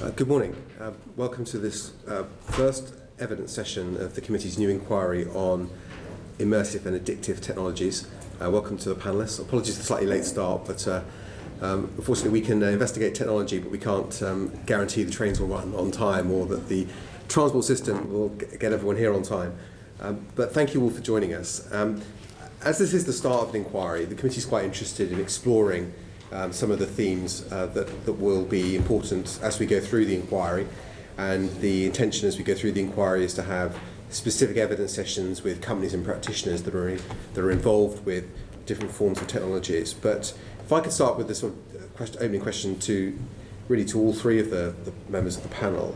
Good morning. Welcome to this first evidence session of the committee's new inquiry on immersive and addictive technologies. Welcome to the panellists. Apologies for the slightly late start, but unfortunately we can investigate technology, but we can't guarantee the trains will run on time or that the transport system will get everyone here on time. But thank you all for joining us. As this is the start of an inquiry, the committee is quite interested in exploring some of the themes that will be important as we go through the inquiry, and the intention as we go through the inquiry is to have specific evidence sessions with companies and practitioners that are involved with different forms of technologies. But if I could start with this sort of opening question to all three of the members of the panel,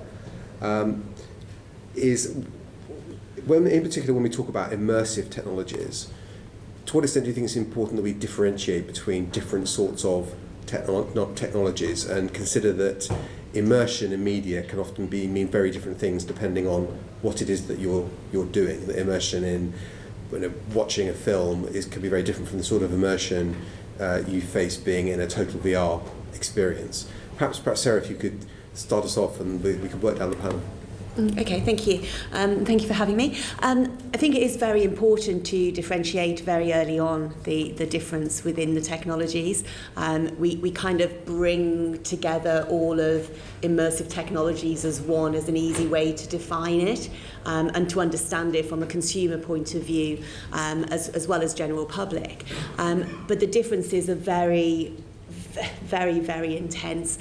is in particular when we talk about immersive technologies, to what extent do you think it's important that we differentiate between different sorts of technologies and consider that immersion in media can often mean very different things depending on what it is that you're doing? That immersion in watching a film can be very different from the sort of immersion you face being in a total VR experience. Perhaps Sarah, if you could start us off and we could work down the panel. Okay, thank you. Thank you for having me. I think it is very important to differentiate very early on the difference within the technologies. We kind of bring together all of immersive technologies as one, as an easy way to define it and to understand it from a consumer point of view, as well as general public. But the differences are very, very intense.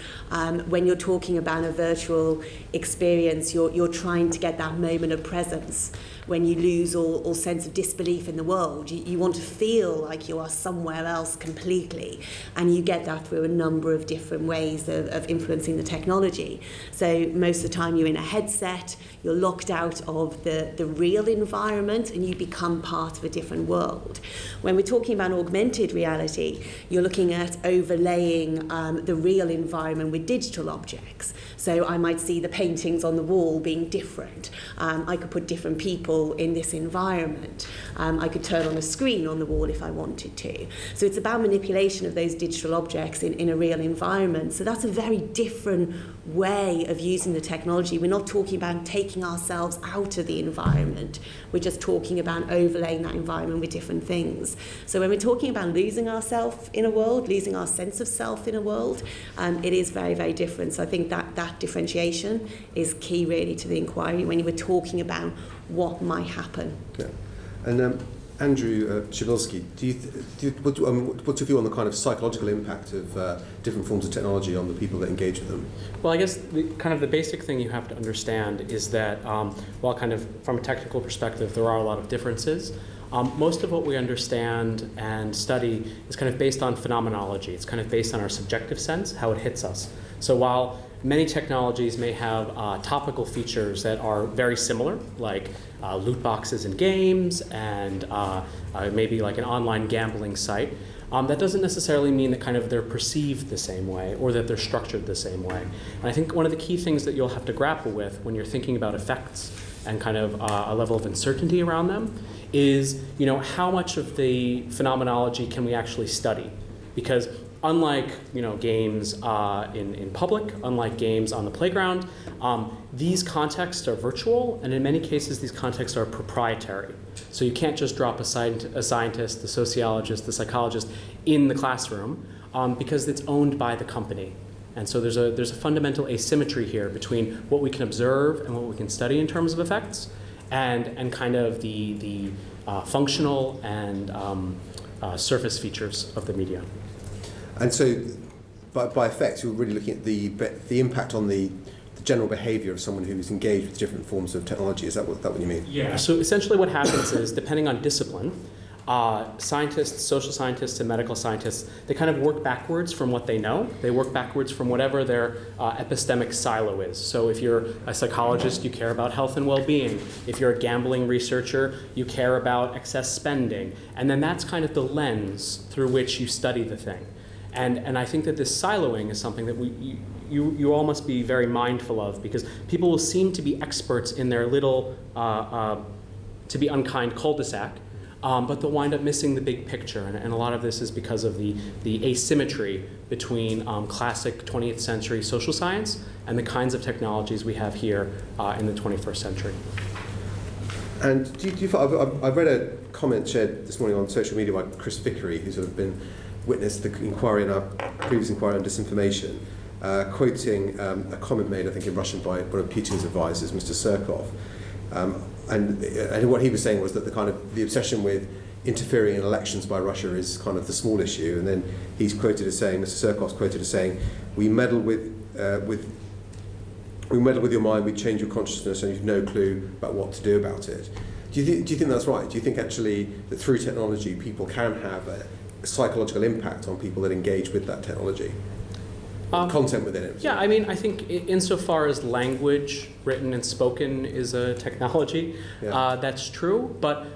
When you're talking about a virtual experience, you're trying to get that moment of presence. When you lose all sense of disbelief in the world, you want to feel like you are somewhere else completely, and you get that through a number of different ways of influencing the technology. So most of the time you're in a headset, you're locked out of the real environment, and you become part of a different world. When we're talking about augmented reality, you're looking at overlaying the real environment with digital objects. So I might see the paintings on the wall being different. I could put different people in this environment. I could turn on a screen on the wall if I wanted to. So it's about manipulation of those digital objects in a real environment. So that's a very different way of using the technology. We're not talking about taking ourselves out of the environment. We're just talking about overlaying that environment with different things. So when we're talking about losing ourselves in a world, losing our sense of self in a world, it is very, very different. So I think that differentiation is key really to the inquiry when you were talking about what might happen. Yeah. And Andrew Przybylski, what's your view on the kind of psychological impact of different forms of technology on the people that engage with them? Well, I guess the basic thing you have to understand is that while kind of from a technical perspective there are a lot of differences, most of what we understand and study is kind of based on phenomenology. It's kind of based on our subjective sense, how it hits us. So while many technologies may have topical features that are very similar, like loot boxes in games and maybe like an online gambling site, that doesn't necessarily mean that kind of they're perceived the same way or that they're structured the same way. And I think one of the key things that you'll have to grapple with when you're thinking about effects and kind of a level of uncertainty around them is, how much of the phenomenology can we actually study? Because unlike games in public, unlike games on the playground, these contexts are virtual, and in many cases these contexts are proprietary. So you can't just drop a scientist, the sociologist, the psychologist in the classroom because it's owned by the company. And so there's a fundamental asymmetry here between what we can observe and what we can study in terms of effects, and kind of the functional and surface features of the media. And so, by effects, you're really looking at the impact on the general behaviour of someone who's engaged with different forms of technology. Is that what you mean? Yeah. So essentially, what happens is, depending on discipline, scientists, social scientists, and medical scientists, they kind of work backwards from what they know. They work backwards from whatever their epistemic silo is. So if you're a psychologist, you care about health and well-being. If you're a gambling researcher, you care about excess spending. And then that's kind of the lens through which you study the thing. And I think that this siloing is something that you all must be very mindful of, because people will seem to be experts in their little, to be unkind, cul-de-sac, but they'll wind up missing the big picture. And a lot of this is because of the asymmetry between classic 20th century social science and the kinds of technologies we have here in the 21st century. And I've read a comment shared this morning on social media by Chris Vickery, who's sort of been witnessed the inquiry in our previous inquiry on disinformation, quoting a comment made, I think, in Russian by one of Putin's advisors, Mr. Surkov. And what he was saying was that the obsession with interfering in elections by Russia is kind of the small issue. And then he's quoted as saying, Mr. Surkov's quoted as saying, we meddle with your mind, we change your consciousness, and you've no clue about what to do about it. Do you think that's right? Do you think actually that through technology people can have a psychological impact on people that engage with that technology? Content within it. Yeah, I mean, I think insofar as language, written and spoken, is a technology, that's true. But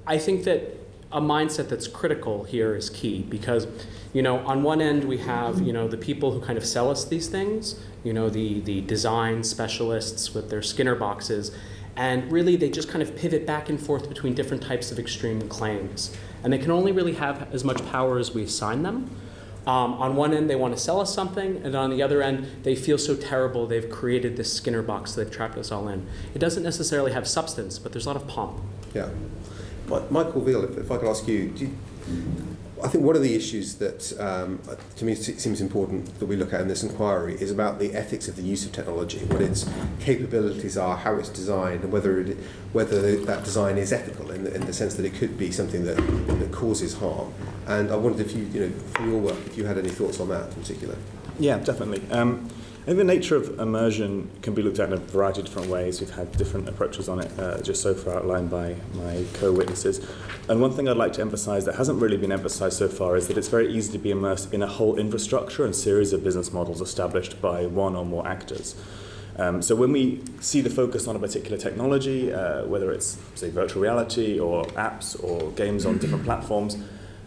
I think that a mindset that's critical here is key because, on one end we have, the people who kind of sell us these things, the design specialists with their Skinner boxes, and really they just kind of pivot back and forth between different types of extreme claims. And they can only really have as much power as we assign them. On one end, they want to sell us something, and on the other end, they feel so terrible they've created this Skinner box they've trapped us all in. It doesn't necessarily have substance, but there's a lot of pomp. Yeah. Michael Veale, if I could ask you, I think one of the issues that, to me, seems important that we look at in this inquiry is about the ethics of the use of technology, what its capabilities are, how it's designed, and whether that design is ethical in the sense that it could be something that causes harm. And I wondered if you, from your work, if you had any thoughts on that in particular. Yeah, definitely. I think the nature of immersion can be looked at in a variety of different ways. We've had different approaches on it, just so far outlined by my co-witnesses. And one thing I'd like to emphasize that hasn't really been emphasized so far is that it's very easy to be immersed in a whole infrastructure and series of business models established by one or more actors. So when we see the focus on a particular technology, whether it's, say, virtual reality or apps or games on different platforms,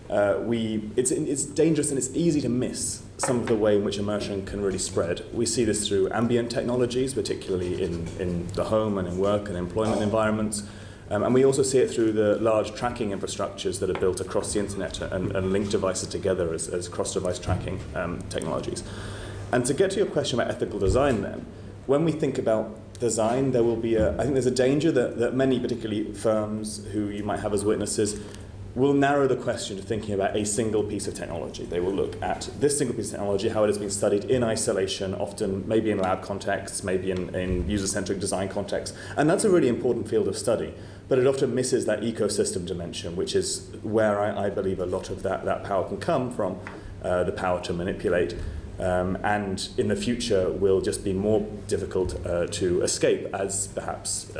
it's dangerous and it's easy to miss some of the way in which immersion can really spread. We see this through ambient technologies, particularly in the home and in work and employment environments. And we also see it through the large tracking infrastructures that are built across the internet and link devices together as cross-device tracking technologies. And to get to your question about ethical design then, when we think about design, there will be I think there's a danger that many, particularly firms who you might have as witnesses, will narrow the question to thinking about a single piece of technology. They will look at this single piece of technology, how it has been studied in isolation, often maybe in lab contexts, maybe in user-centric design contexts. And that's a really important field of study. But it often misses that ecosystem dimension, which is where I believe a lot of that power can come from, the power to manipulate. And in the future will just be more difficult to escape as perhaps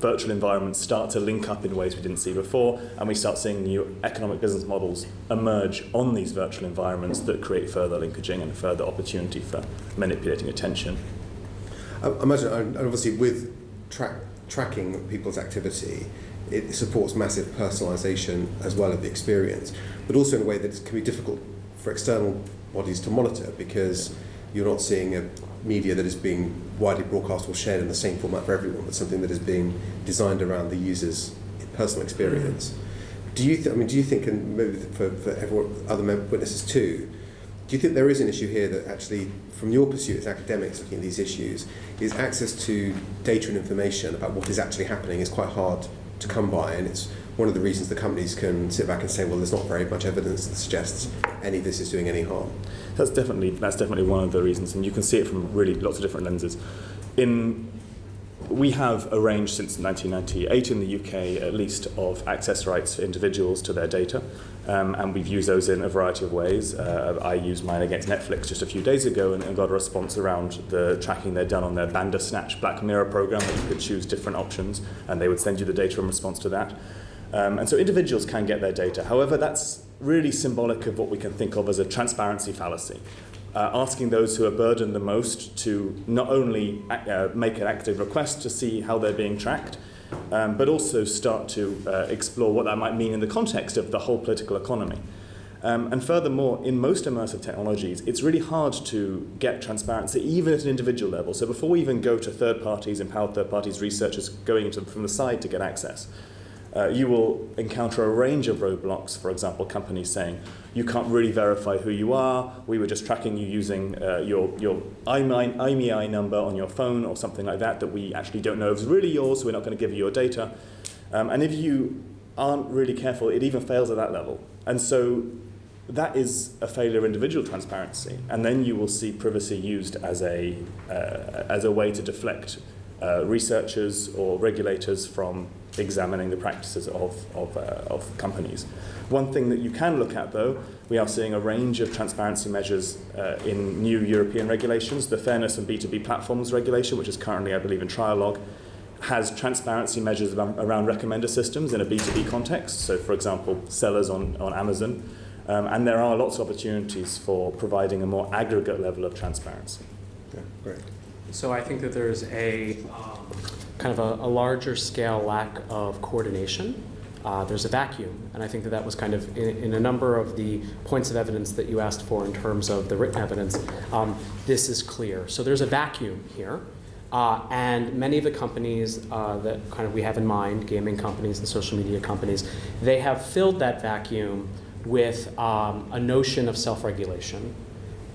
virtual environments start to link up in ways we didn't see before, and we start seeing new economic business models emerge on these virtual environments that create further linkaging and further opportunity for manipulating attention. I imagine, obviously, with tracking people's activity, it supports massive personalisation as well of the experience, but also in a way that it can be difficult for external bodies to monitor because you're not seeing a media that is being widely broadcast or shared in the same format for everyone, but something that is being designed around the user's personal experience. Do you think, and maybe for everyone, other witnesses too, do you think there is an issue here that actually, from your pursuit as academics looking at these issues, is access to data and information about what is actually happening is quite hard to come by, and it's one of the reasons the companies can sit back and say, well, there's not very much evidence that suggests any of this is doing any harm. That's definitely one of the reasons, and you can see it from really lots of different lenses. We have arranged since 1998 in the UK at least of access rights for individuals to their data, and we've used those in a variety of ways. I used mine against Netflix just a few days ago and got a response around the tracking they'd done on their Bandersnatch Black Mirror program, where you could choose different options and they would send you the data in response to that. And so individuals can get their data. However, that's really symbolic of what we can think of as a transparency fallacy. Asking those who are burdened the most to not only make an active request to see how they're being tracked, but also start to explore what that might mean in the context of the whole political economy. And furthermore, in most immersive technologies, it's really hard to get transparency, even at an individual level. So before we even go to third parties, empowered third parties, researchers going into them from the side to get access, you will encounter a range of roadblocks, for example, companies saying, you can't really verify who you are, we were just tracking you using your IMEI number on your phone or something like that we actually don't know if it's really yours, so we're not going to give you your data. And if you aren't really careful, it even fails at that level. And so that is a failure of individual transparency. And then you will see privacy used as a way to deflect researchers or regulators from examining the practices of companies. One thing that you can look at, though, we are seeing a range of transparency measures in new European regulations. The Fairness and B2B Platforms regulation, which is currently, I believe, in trialogue, has transparency measures around recommender systems in a B2B context. So, for example, sellers on Amazon. And there are lots of opportunities for providing a more aggregate level of transparency. Yeah, great. So I think that there's a kind of a larger scale lack of coordination. There's a vacuum, and I think that was kind of in a number of the points of evidence that you asked for in terms of the written evidence. This is clear. So there's a vacuum here, and many of the companies that kind of we have in mind, gaming companies and social media companies, they have filled that vacuum with a notion of self-regulation.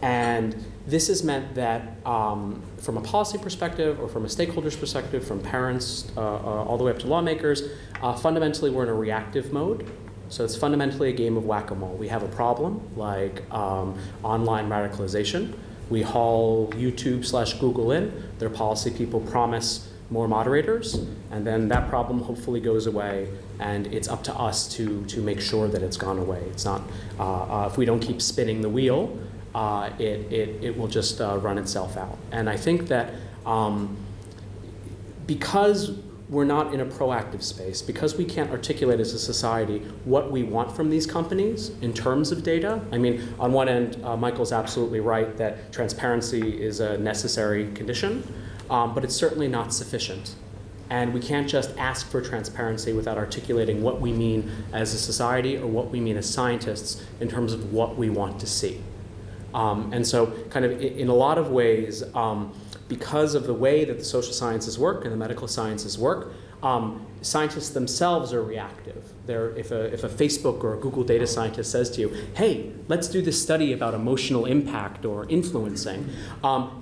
And this has meant that from a policy perspective or from a stakeholder's perspective, from parents all the way up to lawmakers, fundamentally we're in a reactive mode. So it's fundamentally a game of whack-a-mole. We have a problem like online radicalization. We haul YouTube/Google in. Their policy people promise more moderators, and then that problem hopefully goes away, and it's up to us to make sure that it's gone away. It's not, if we don't keep spinning the wheel, it will just run itself out. And I think that because we're not in a proactive space, because we can't articulate as a society what we want from these companies in terms of data. I mean, on one end, Michael's absolutely right that transparency is a necessary condition, but it's certainly not sufficient. And we can't just ask for transparency without articulating what we mean as a society or what we mean as scientists in terms of what we want to see. And so kind of in a lot of ways, because of the way that the social sciences work and the medical sciences work, scientists themselves are reactive. If a Facebook or a Google data scientist says to you, hey, let's do this study about emotional impact or influencing,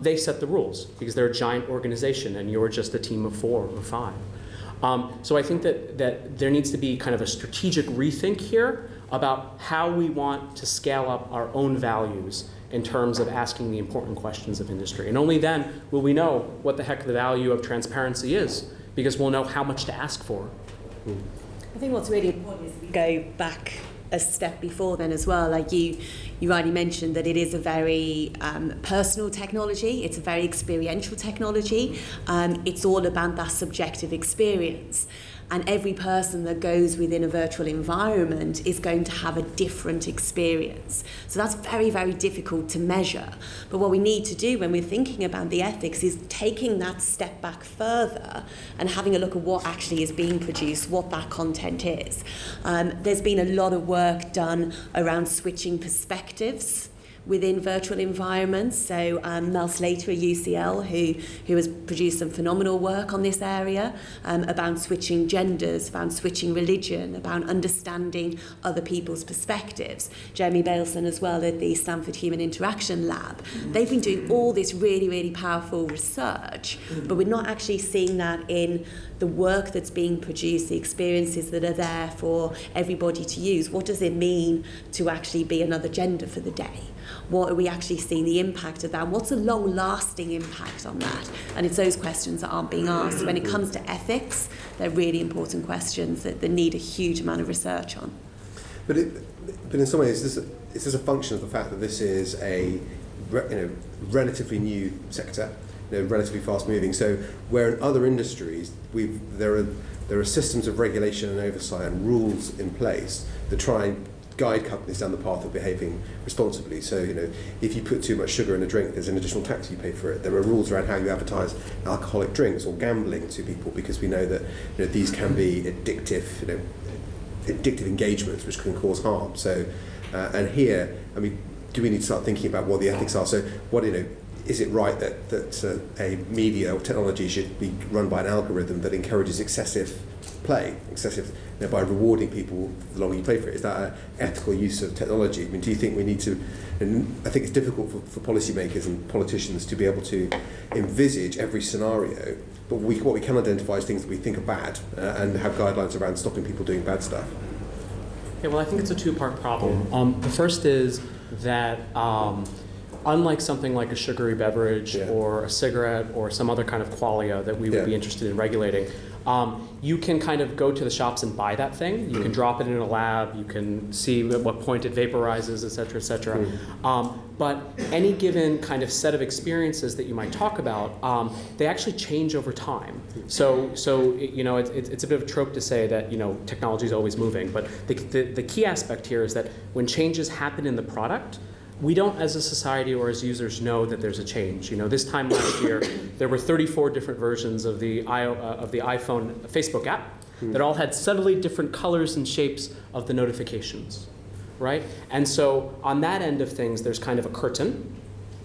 they set the rules because they're a giant organization and you're just a team of 4 or 5. So I think that there needs to be kind of a strategic rethink here about how we want to scale up our own values in terms of asking the important questions of industry. And only then will we know what the heck the value of transparency is, because we'll know how much to ask for. I think what's really important is we go back a step before then as well. Like you rightly mentioned that it is a very personal technology. It's a very experiential technology. It's all about that subjective experience. And every person that goes within a virtual environment is going to have a different experience. So that's very, very difficult to measure. But what we need to do when we're thinking about the ethics is taking that step back further and having a look at what actually is being produced, what that content is. There's been a lot of work done around switching perspectives within virtual environments. So Mel Slater at UCL, who has produced some phenomenal work on this area about switching genders, about switching religion, about understanding other people's perspectives. Jeremy Baleson as well at the Stanford Human Interaction Lab. They've been doing all this really, really powerful research, but we're not actually seeing that in the work that's being produced, the experiences that are there for everybody to use. What does it mean to actually be another gender for the day? What are we actually seeing the impact of that? What's a long-lasting impact on that? And it's those questions that aren't being asked. When it comes to ethics, they're really important questions that need a huge amount of research on. But in some ways, is this a function of the fact that this is a relatively new sector, relatively fast-moving? So where in other industries, there are systems of regulation and oversight and rules in place that try and guide companies down the path of behaving responsibly. So, if you put too much sugar in a drink, there's an additional tax you pay for it. There are rules around how you advertise alcoholic drinks or gambling to people, because we know that these can be addictive engagements which can cause harm. So, and here, I mean, do we need to start thinking about what the ethics are? So, what is it right that a media or technology should be run by an algorithm that encourages excessive play, by rewarding people the longer you play for it? Is that an ethical use of technology? I mean, do you think we need to, and I think it's difficult for policymakers and politicians to be able to envisage every scenario, but what we can identify is things that we think are bad and have guidelines around stopping people doing bad stuff. Yeah, well, I think it's a two-part problem. The first is that unlike something like a sugary beverage or a cigarette or some other kind of qualia that we would be interested in regulating, you can kind of go to the shops and buy that thing. You can drop it in a lab. You can see at what point it vaporizes, et cetera, et cetera. But any given kind of set of experiences that you might talk about, they actually change over time. So it's a bit of a trope to say that technology is always moving. But the key aspect here is that when changes happen in the product, we don't, as a society or as users, know that there's a change. This time last year, there were 34 different versions of the iPhone Facebook app that all had subtly different colors and shapes of the notifications, right? And so on that end of things, there's kind of a curtain.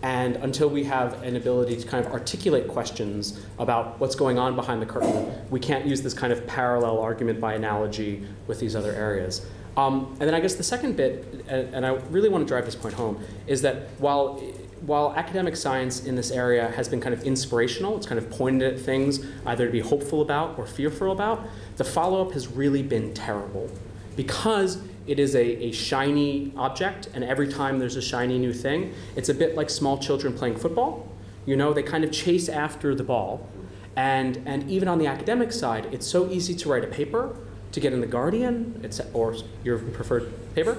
And until we have an ability to kind of articulate questions about what's going on behind the curtain, we can't use this kind of parallel argument by analogy with these other areas. And then I guess the second bit, and I really want to drive this point home, is that while academic science in this area has been kind of inspirational, it's kind of pointed at things either to be hopeful about or fearful about, the follow-up has really been terrible. Because it is a shiny object, and every time there's a shiny new thing, it's a bit like small children playing football. They kind of chase after the ball. And even on the academic side, it's so easy to write a paper, to get in the Guardian, or your preferred paper,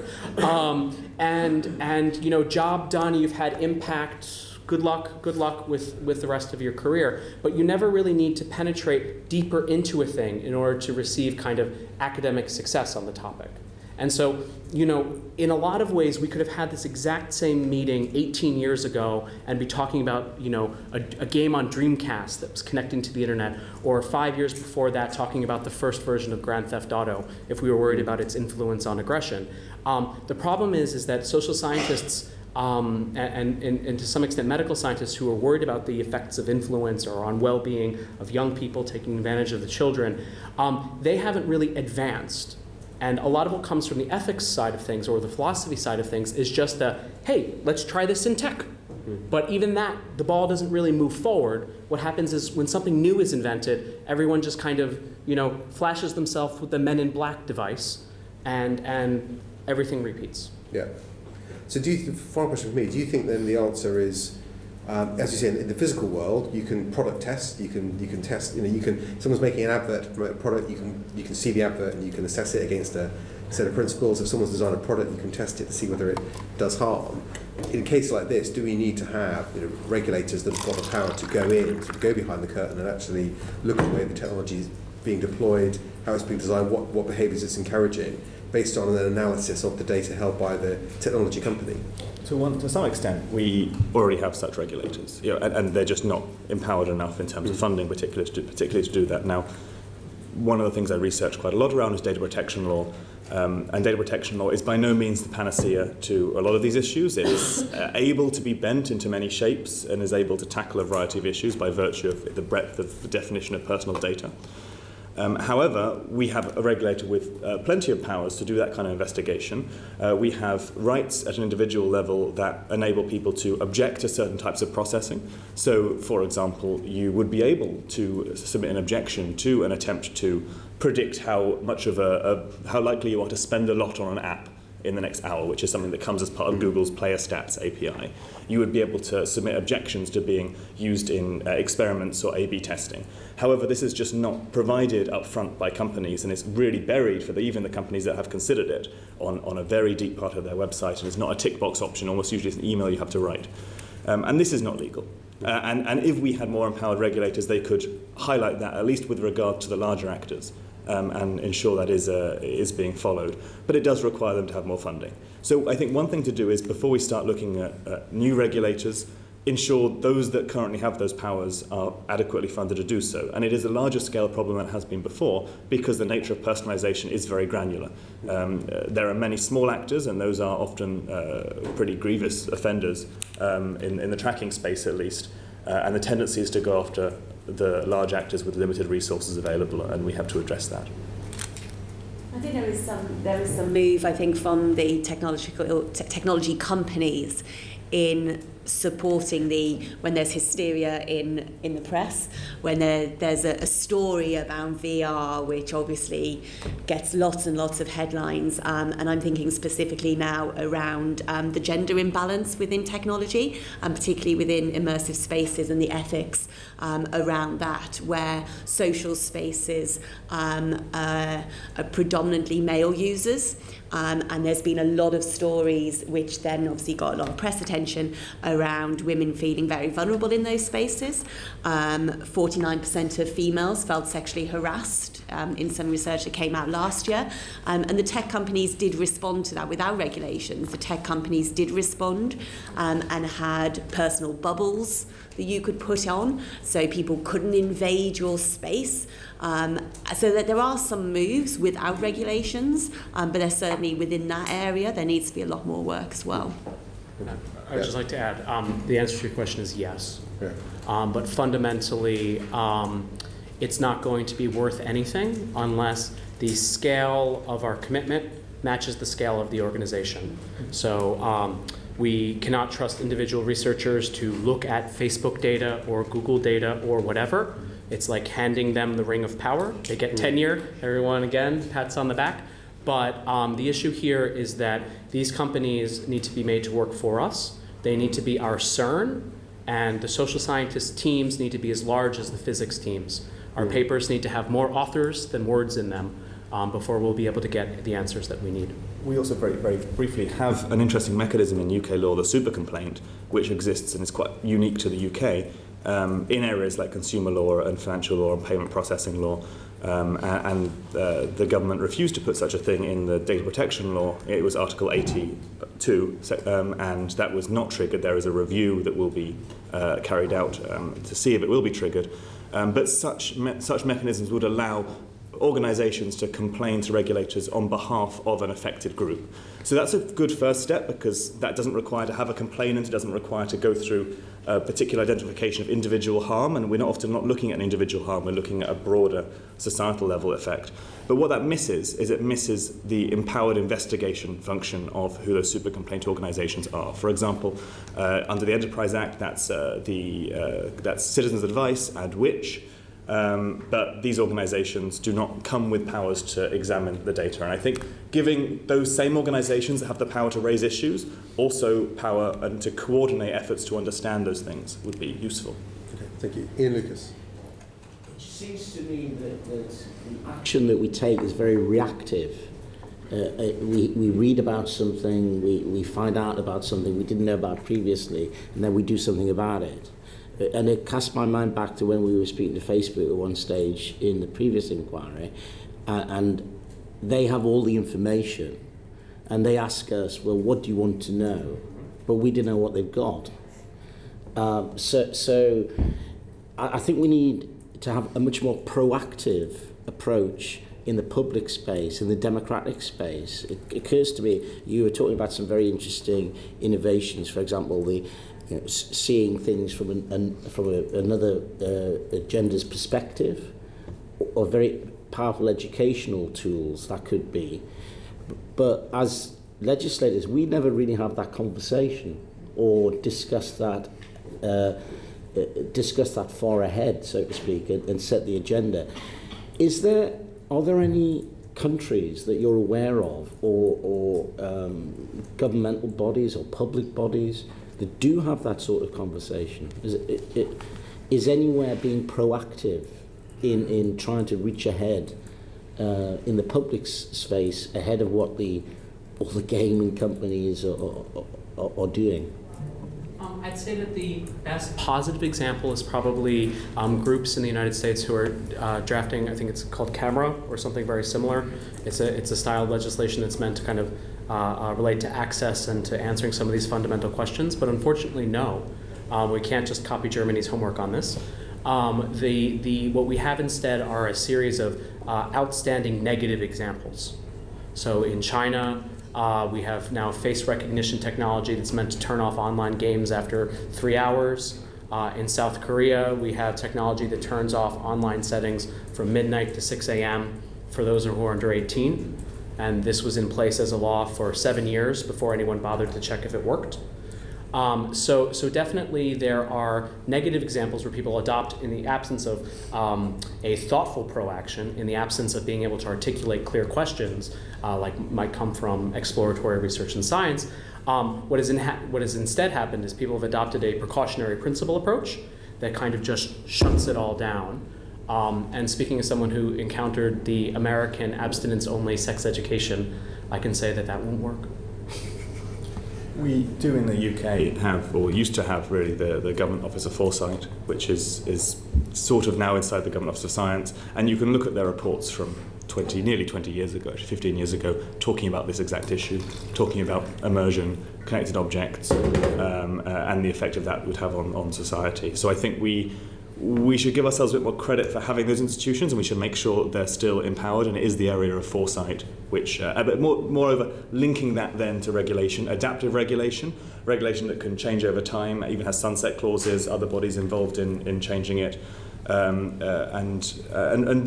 and job done. You've had impact. Good luck with the rest of your career. But you never really need to penetrate deeper into a thing in order to receive kind of academic success on the topic. And so, in a lot of ways, we could have had this exact same meeting 18 years ago and be talking about, a game on Dreamcast that was connecting to the internet, or 5 years before that talking about the first version of Grand Theft Auto, if we were worried about its influence on aggression. The problem is that social scientists and to some extent medical scientists who are worried about the effects of influence or on well-being of young people taking advantage of the children, they haven't really advanced. And a lot of what comes from the ethics side of things or the philosophy side of things is just hey, let's try this in tech. But even that, the ball doesn't really move forward. What happens is when something new is invented, everyone just kind of, flashes themselves with the Men in Black device, and everything repeats. Yeah. So final question for me, do you think then the answer is, as you say, in the physical world, you can product test, you can test, if someone's making an advert to promote a product, you can see the advert and you can assess it against a set of principles. If someone's designed a product, you can test it to see whether it does harm. In a case like this, do we need to have regulators that have got the power to go behind the curtain and actually look at the way the technology is being deployed, how it's being designed, what behaviours it's encouraging, based on an analysis of the data held by the technology company? To some extent, we already have such regulators, and they're just not empowered enough in terms of funding, particularly to do that. Now, one of the things I research quite a lot around is data protection law, and data protection law is by no means the panacea to a lot of these issues. It's able to be bent into many shapes and is able to tackle a variety of issues by virtue of the breadth of the definition of personal data. However, we have a regulator with plenty of powers to do that kind of investigation. We have rights at an individual level that enable people to object to certain types of processing. So, for example, you would be able to submit an objection to an attempt to predict how likely you are to spend a lot on an app in the next hour, which is something that comes as part of Google's Player Stats API. You would be able to submit objections to being used in experiments or A/B testing. However, this is just not provided up front by companies, and it's really buried for even the companies that have considered it on a very deep part of their website, and it's not a tick box option, almost usually it's an email you have to write. And this is not legal. And if we had more empowered regulators, they could highlight that, at least with regard to the larger actors. And ensure that is being followed. But it does require them to have more funding. So I think one thing to do is, before we start looking at new regulators, ensure those that currently have those powers are adequately funded to do so. And it is a larger scale problem than it has been before, because the nature of personalization is very granular. There are many small actors, and those are often pretty grievous offenders in the tracking space at least, and the tendency is to go after the large actors with limited resources available, and we have to address that. I think there is some move, I think, from the technology companies in supporting when there's hysteria in the press, when there's a story about VR which obviously gets lots and lots of headlines, and I'm thinking specifically now around the gender imbalance within technology, and particularly within immersive spaces and the ethics around that, where social spaces are predominantly male users, and there's been a lot of stories which then obviously got a lot of press attention around women feeling very vulnerable in those spaces. 49% of females felt sexually harassed in some research that came out last year, and the tech companies did respond to that without regulations. The tech companies did respond and had personal bubbles that you could put on so people couldn't invade your space. So that there are some moves without regulations, but there's certainly within that area there needs to be a lot more work as well. I'd just like to add, the answer to your question is yes. Yeah. But fundamentally, it's not going to be worth anything unless the scale of our commitment matches the scale of the organization. So we cannot trust individual researchers to look at Facebook data or Google data or whatever. It's like handing them the ring of power. They get tenure. Everyone, again, pats on the back. But the issue here is that these companies need to be made to work for us. They need to be our CERN, and the social scientist teams need to be as large as the physics teams. Our papers need to have more authors than words in them before we'll be able to get the answers that we need. We also very, very briefly have an interesting mechanism in UK law, the super complaint, which exists and is quite unique to the UK in areas like consumer law and financial law and payment processing law. And the government refused to put such a thing in the data protection law. It was Article 82, and that was not triggered. There is a review that will be carried out to see if it will be triggered. But such mechanisms would allow organisations to complain to regulators on behalf of an affected group. So that's a good first step, because that doesn't require to have a complainant, it doesn't require to go through a particular identification of individual harm, and we're often not looking at an individual harm, we're looking at a broader societal level effect. But what that misses is it misses the empowered investigation function of who those super complaint organisations are. For example, under the Enterprise Act, that's Citizens' Advice and Which. But these organisations do not come with powers to examine the data. And I think giving those same organisations that have the power to raise issues also power and to coordinate efforts to understand those things would be useful. Okay, thank you. Ian Lucas. It seems to me that the action that we take is very reactive. We read about something, we find out about something we didn't know about previously, and then we do something about it. And it cast my mind back to when we were speaking to Facebook at one stage in the previous inquiry, and they have all the information, and they ask us, well, what do you want to know? But we didn't know what they've got. So I think we need to have a much more proactive approach in the public space, in the democratic space. It occurs to me, you were talking about some very interesting innovations, for example, seeing things from another gender's perspective, or very powerful educational tools that could be. But as legislators, we never really have that conversation or discuss that far ahead, so to speak, and set the agenda. Are there any countries that you're aware of, or governmental bodies or public bodies that do have that sort of conversation? Is anywhere being proactive in trying to reach ahead in the public space ahead of what all the gaming companies are doing? I'd say that the best positive example is probably groups in the United States who are drafting, I think it's called CAMERA or something very similar. It's a style of legislation that's meant to kind of relate to access and to answering some of these fundamental questions. But unfortunately, no. We can't just copy Germany's homework on this. What we have instead are a series of outstanding negative examples. So in China, We have now face recognition technology that's meant to turn off online games after 3 hours. In South Korea, we have technology that turns off online settings from midnight to 6 a.m. for those who are under 18. And this was in place as a law for 7 years before anyone bothered to check if it worked. So definitely there are negative examples where people adopt in the absence of a thoughtful proaction, in the absence of being able to articulate clear questions, like might come from exploratory research and science. What has instead happened is people have adopted a precautionary principle approach that kind of just shuts it all down. And speaking as someone who encountered the American abstinence-only sex education, I can say that that won't work. We do in the UK have, or used to have really, the Government Office of Foresight, which is sort of now inside the Government Office of Science, and you can look at their reports from nearly 20 years ago, 15 years ago, talking about this exact issue, talking about immersion, connected objects, and the effect of that would have on society. So I think we should give ourselves a bit more credit for having those institutions, and we should make sure they're still empowered, and it is the area of foresight, which, but moreover, linking that then to regulation, adaptive regulation that can change over time, even has sunset clauses, other bodies involved in changing it, and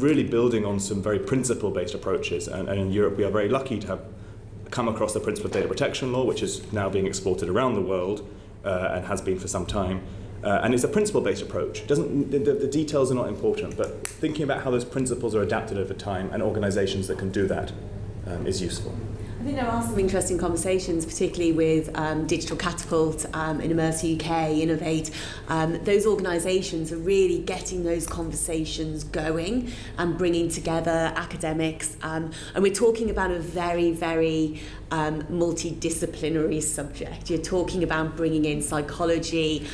really building on some very principle-based approaches. And in Europe, we are very lucky to have come across the principle of data protection law, which is now being exported around the world, and has been for some time. And it's a principle-based approach. The details are not important, but thinking about how those principles are adapted over time and organisations that can do that is useful. I think there are some interesting conversations, particularly with Digital Catapult, Immerse UK, Innovate. Those organisations are really getting those conversations going and bringing together academics. And we're talking about a very, very multidisciplinary subject. You're talking about bringing in psychology,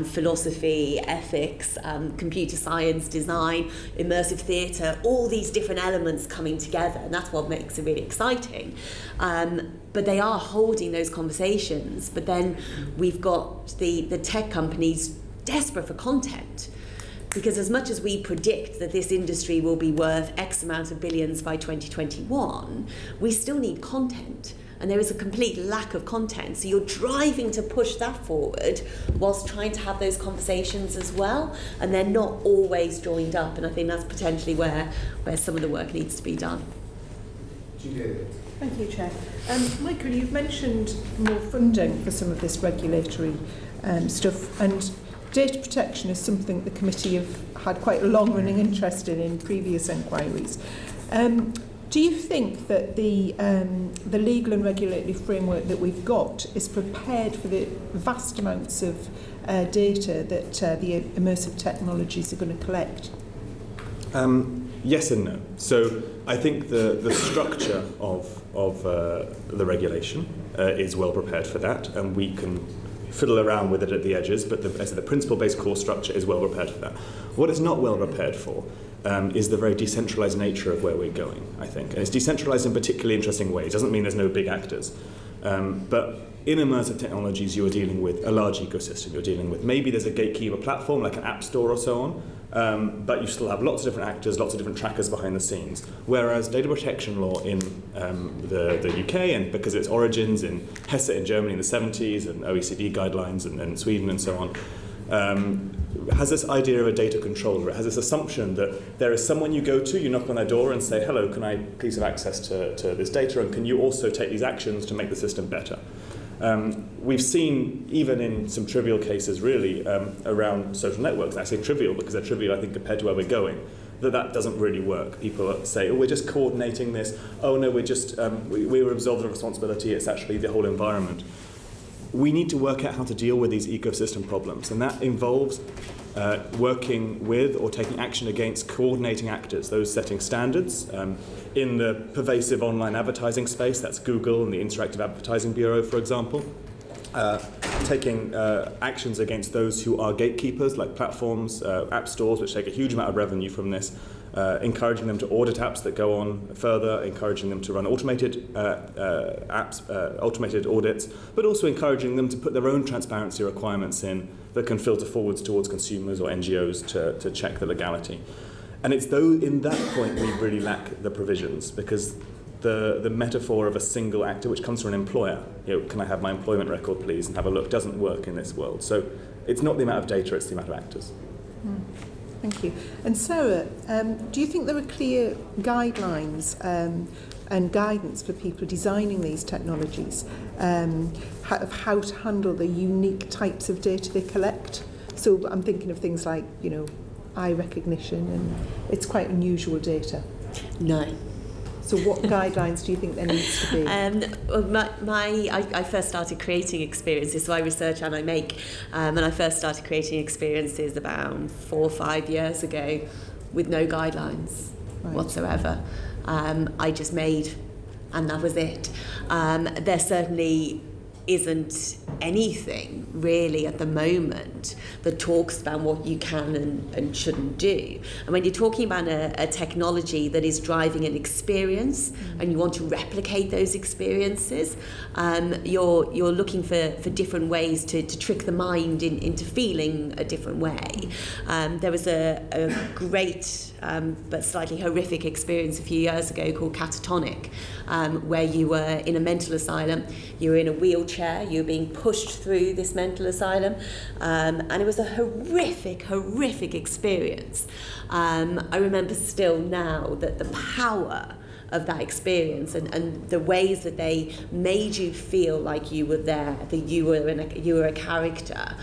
philosophy, ethics, computer science, design, immersive theatre, all these different elements coming together, and that's what makes it really exciting. But they are holding those conversations. But then we've got the tech companies desperate for content. Because as much as we predict that this industry will be worth X amount of billions by 2021, we still need content. And there is a complete lack of content. So you're driving to push that forward whilst trying to have those conversations as well. And they're not always joined up. And I think that's potentially where some of the work needs to be done. Thank you, Chair. Michael, you've mentioned more funding for some of this regulatory stuff, and data protection is something the committee have had quite a long-running interest in previous inquiries. Do you think that the legal and regulatory framework that we've got is prepared for the vast amounts of data that the immersive technologies are going to collect? Yes and no. So I think the structure of the regulation is well prepared for that, and we can fiddle around with it at the edges, but the principle-based core structure is well prepared for that. What it's not well prepared for is the very decentralized nature of where we're going, I think. And it's decentralized in particularly interesting ways. It doesn't mean there's no big actors. But in immersive technologies, you are dealing with a large ecosystem. You're dealing with, maybe there's a gatekeeper platform, like an app store or so on, but you still have lots of different actors, lots of different trackers behind the scenes. Whereas data protection law in the UK, and because of its origins in Hesse in Germany in the 70s, and OECD guidelines and Sweden and so on, has this idea of a data controller. It has this assumption that there is someone you go to, you knock on their door and say, hello, can I please have access to this data, and can you also take these actions to make the system better? We've seen, even in some trivial cases really, around social networks, and I say trivial because they're trivial I think compared to where we're going, that doesn't really work. People say, oh, we're just coordinating this, oh no, we're just, we were absolved of responsibility, it's actually the whole environment. We need to work out how to deal with these ecosystem problems, and that involves working with or taking action against coordinating actors, those setting standards. In the pervasive online advertising space, that's Google and the Interactive Advertising Bureau, for example. Taking actions against those who are gatekeepers, like platforms, app stores, which take a huge amount of revenue from this, encouraging them to audit apps that go on further, encouraging them to run automated automated audits, but also encouraging them to put their own transparency requirements in that can filter forwards towards consumers or NGOs to check the legality. And it's though in that point we really lack the provisions, because the metaphor of a single actor, which comes from an employer. Can I have my employment record, please, and have a look, doesn't work in this world. So it's not the amount of data, it's the amount of actors. Thank you. And Sarah, do you think there are clear guidelines and guidance for people designing these technologies of how to handle the unique types of data they collect? So I'm thinking of things like, eye recognition, and it's quite unusual data. No. So what guidelines do you think there needs to be? I first started creating experiences, so I research and I make, and I first started creating experiences about 4 or 5 years ago with no guidelines whatsoever. I just made, and that was it. There certainly isn't anything really at the moment that talks about what you can and shouldn't do. And when you're talking about a technology that is driving an experience and you want to replicate those experiences, you're looking for different ways to trick the mind into feeling a different way. There was a great but slightly horrific experience a few years ago called Catatonic, where you were in a mental asylum, you were in a wheelchair, you were being pushed through this mental asylum, and it was a horrific experience. I remember still now that the power of that experience and the ways that they made you feel like you were there, that you were a character.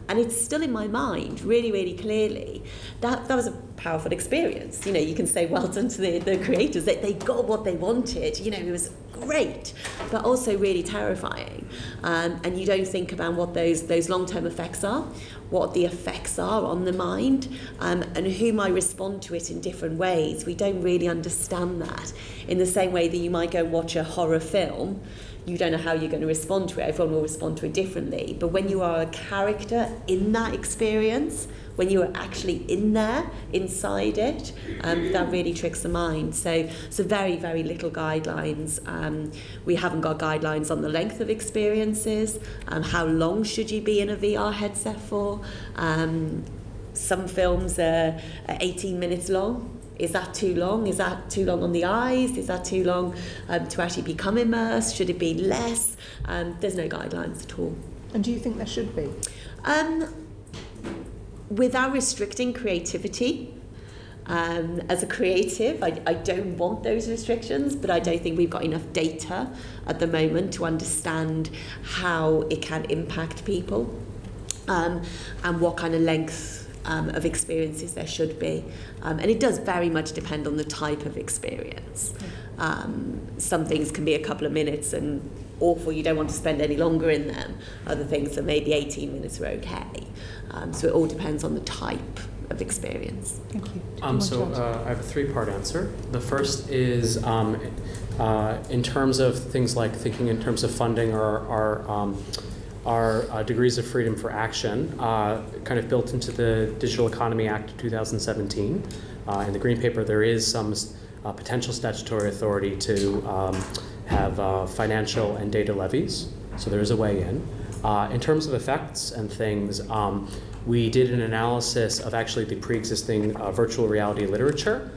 And it's still in my mind, really clearly. That was a powerful experience. You can say well done to the creators. They got what they wanted. It was great, but also really terrifying. And you don't think about what those long-term effects are, what the effects are on the mind, and who might respond to it in different ways. We don't really understand that. In the same way that you might go and watch a horror film, you don't know how you're going to respond to it. Everyone will respond to it differently. But when you are a character in that experience, when you are actually in there, inside it, that really tricks the mind. So very little guidelines. We haven't got guidelines on the length of experiences. How long should you be in a VR headset for? Some films are 18 minutes long. Is that too long? Is that too long on the eyes? Is that too long to actually become immersed? Should it be less? There's no guidelines at all. And do you think there should be? Without restricting creativity, as a creative, I don't want those restrictions, but I don't think we've got enough data at the moment to understand how it can impact people and what kind of length of experiences there should be. And it does very much depend on the type of experience. Some things can be a couple of minutes and awful, you don't want to spend any longer in them. Other things that maybe 18 minutes are okay. So it all depends on the type of experience. Thank you. I have a 3-part answer. The first is in terms of things like thinking in terms of funding our degrees of freedom for action, kind of built into the Digital Economy Act of 2017. In the Green Paper, there is some potential statutory authority to have financial and data levies, so there is a way in. In terms of effects and things, we did an analysis of actually the pre-existing virtual reality literature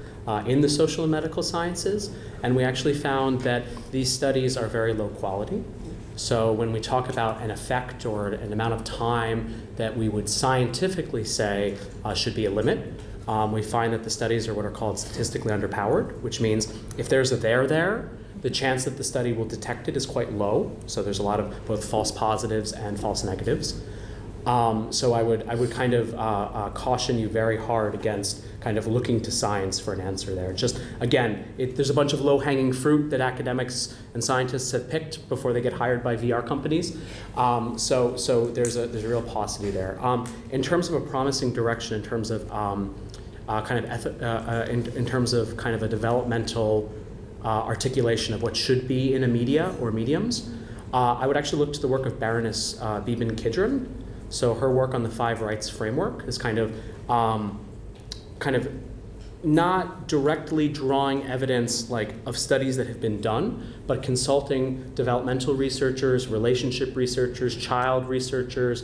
in the social and medical sciences, and we actually found that these studies are very low quality. So when we talk about an effect or an amount of time that we would scientifically say should be a limit, we find that the studies are what are called statistically underpowered, which means if there's a there, the chance that the study will detect it is quite low. So there's a lot of both false positives and false negatives. So I would kind of caution you very hard against kind of looking to science for an answer there. Just again, there's a bunch of low-hanging fruit that academics and scientists have picked before they get hired by VR companies. So there's a real paucity there. In terms of a promising direction, in terms of in terms of kind of a developmental articulation of what should be in a media or mediums, I would actually look to the work of Baroness Beeben-Kidron. So her work on the 5 rights framework is kind of not directly drawing evidence of studies that have been done, but consulting developmental researchers, relationship researchers, child researchers,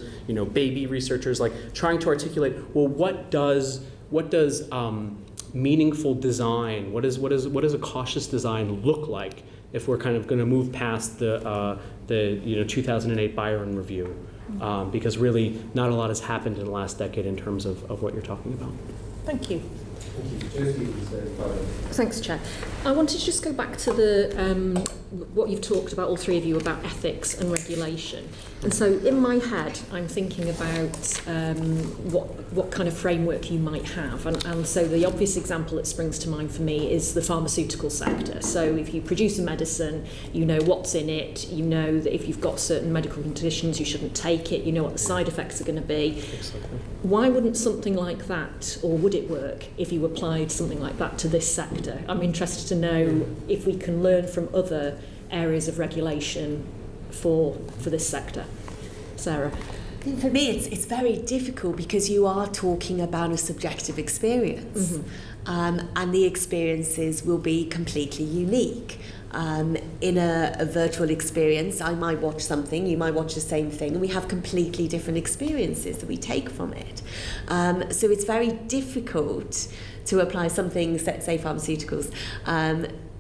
baby researchers, trying to articulate, well, what does meaningful design? What does a cautious design look like if we're kind of going to move past the 2008 Byron review? Because really not a lot has happened in the last decade in terms of what you're talking about. Thank you. Thanks, Chair. I wanted to just go back to the what you've talked about, all three of you, about ethics and regulation. And so in my head, I'm thinking about what kind of framework you might have. And so the obvious example that springs to mind for me is the pharmaceutical sector. So if you produce a medicine, you know what's in it, you know that if you've got certain medical conditions, you shouldn't take it, you know what the side effects are going to be. Exactly. Why wouldn't something like that, or would it work if you applied something like that to this sector? I'm interested to know if we can learn from other areas of regulation for this sector. Sarah? For me, it's very difficult because you are talking about a subjective experience, and the experiences will be completely unique. In a virtual experience, I might watch something, you might watch the same thing, and we have completely different experiences that we take from it. So it's very difficult to apply something, say pharmaceuticals,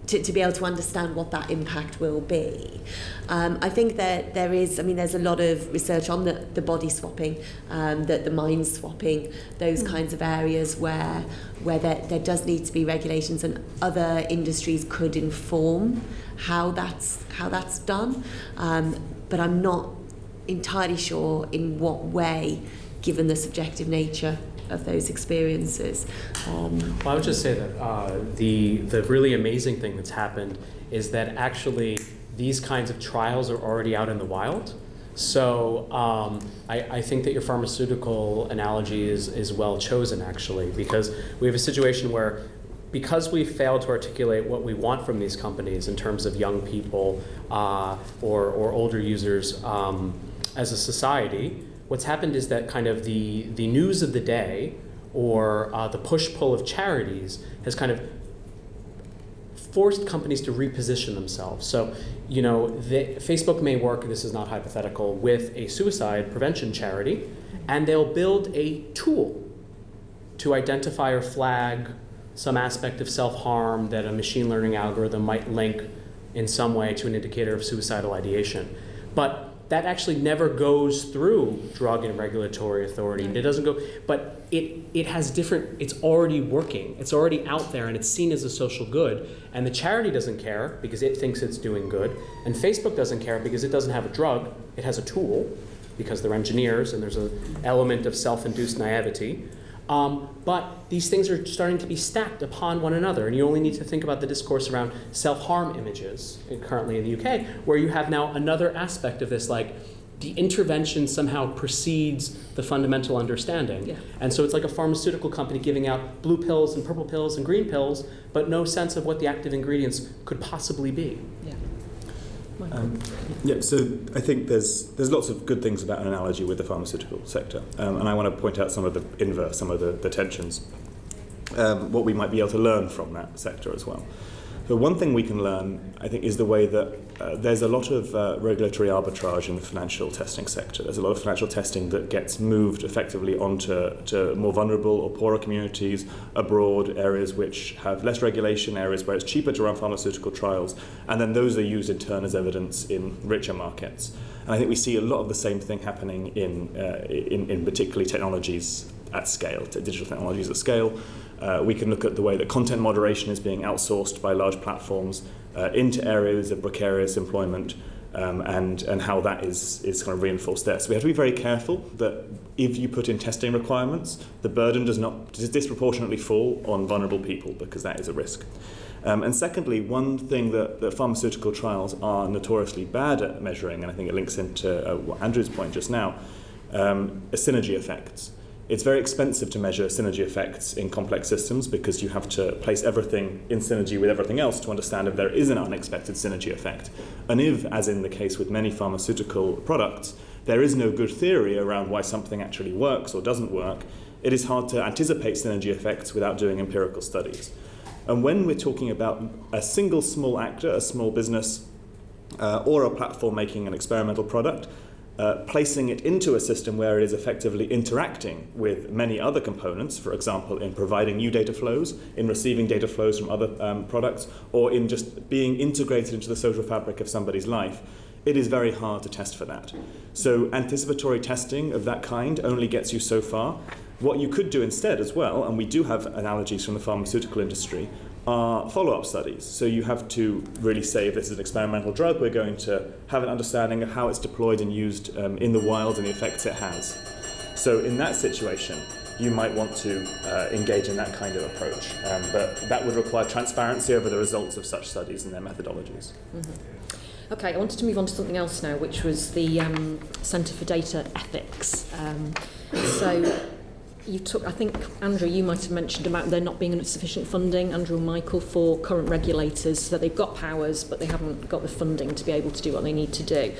to be able to understand what that impact will be. I think that there's a lot of research on the body swapping, the mind swapping, those kinds of areas where there does need to be regulations, and other industries could inform how that's done. But I'm not entirely sure in what way, given the subjective nature of those experiences. Well, I would just say that the really amazing thing that's happened is that actually these kinds of trials are already out in the wild. So I think that your pharmaceutical analogy is well chosen, actually, because we have a situation where, because we failed to articulate what we want from these companies in terms of young people or older users as a society, what's happened is that kind of the news of the day or the push-pull of charities has kind of forced companies to reposition themselves. So, Facebook may work, this is not hypothetical, with a suicide prevention charity, and they'll build a tool to identify or flag some aspect of self-harm that a machine learning algorithm might link in some way to an indicator of suicidal ideation. But that actually never goes through drug and regulatory authority. It doesn't go, but it has different, it's already working. It's already out there and it's seen as a social good. And the charity doesn't care because it thinks it's doing good. And Facebook doesn't care because it doesn't have a drug, it has a tool because they're engineers and there's an element of self-induced naivety. But these things are starting to be stacked upon one another, and you only need to think about the discourse around self-harm images currently in the UK, where you have now another aspect of this, like the intervention somehow precedes the fundamental understanding. Yeah. And so it's like a pharmaceutical company giving out blue pills and purple pills and green pills, but no sense of what the active ingredients could possibly be. Yeah. So I think there's lots of good things about an analogy with the pharmaceutical sector, and I want to point out some of the inverse, some of the tensions, what we might be able to learn from that sector as well. So one thing we can learn, I think, is the way that there's a lot of regulatory arbitrage in the financial testing sector. There's a lot of financial testing that gets moved effectively onto more vulnerable or poorer communities abroad, areas which have less regulation, areas where it's cheaper to run pharmaceutical trials, and then those are used in turn as evidence in richer markets. And I think we see a lot of the same thing happening in particularly technologies at scale, digital technologies at scale. We can look at the way that content moderation is being outsourced by large platforms into areas of precarious employment, and how that is kind of reinforced there. So we have to be very careful that if you put in testing requirements, the burden does not disproportionately fall on vulnerable people, because that is a risk. And secondly, one thing that pharmaceutical trials are notoriously bad at measuring, and I think it links into Andrew's point just now, are synergy effects. It's very expensive to measure synergy effects in complex systems because you have to place everything in synergy with everything else to understand if there is an unexpected synergy effect. And if, as in the case with many pharmaceutical products, there is no good theory around why something actually works or doesn't work, it is hard to anticipate synergy effects without doing empirical studies. And when we're talking about a single small actor, a small business, or a platform making an experimental product, placing it into a system where it is effectively interacting with many other components, for example, in providing new data flows, in receiving data flows from other products, or in just being integrated into the social fabric of somebody's life, it is very hard to test for that. So anticipatory testing of that kind only gets you so far. What you could do instead as well, and we do have analogies from the pharmaceutical industry, are follow-up studies. So you have to really say, if this is an experimental drug, we're going to have an understanding of how it's deployed and used in the wild and the effects it has. So in that situation, you might want to engage in that kind of approach. But that would require transparency over the results of such studies and their methodologies. Mm-hmm. Okay, I wanted to move on to something else now, which was the Centre for Data Ethics. I think, Andrew, you might have mentioned about there not being enough sufficient funding, Andrew and Michael, for current regulators, that they've got powers, but they haven't got the funding to be able to do what they need to do.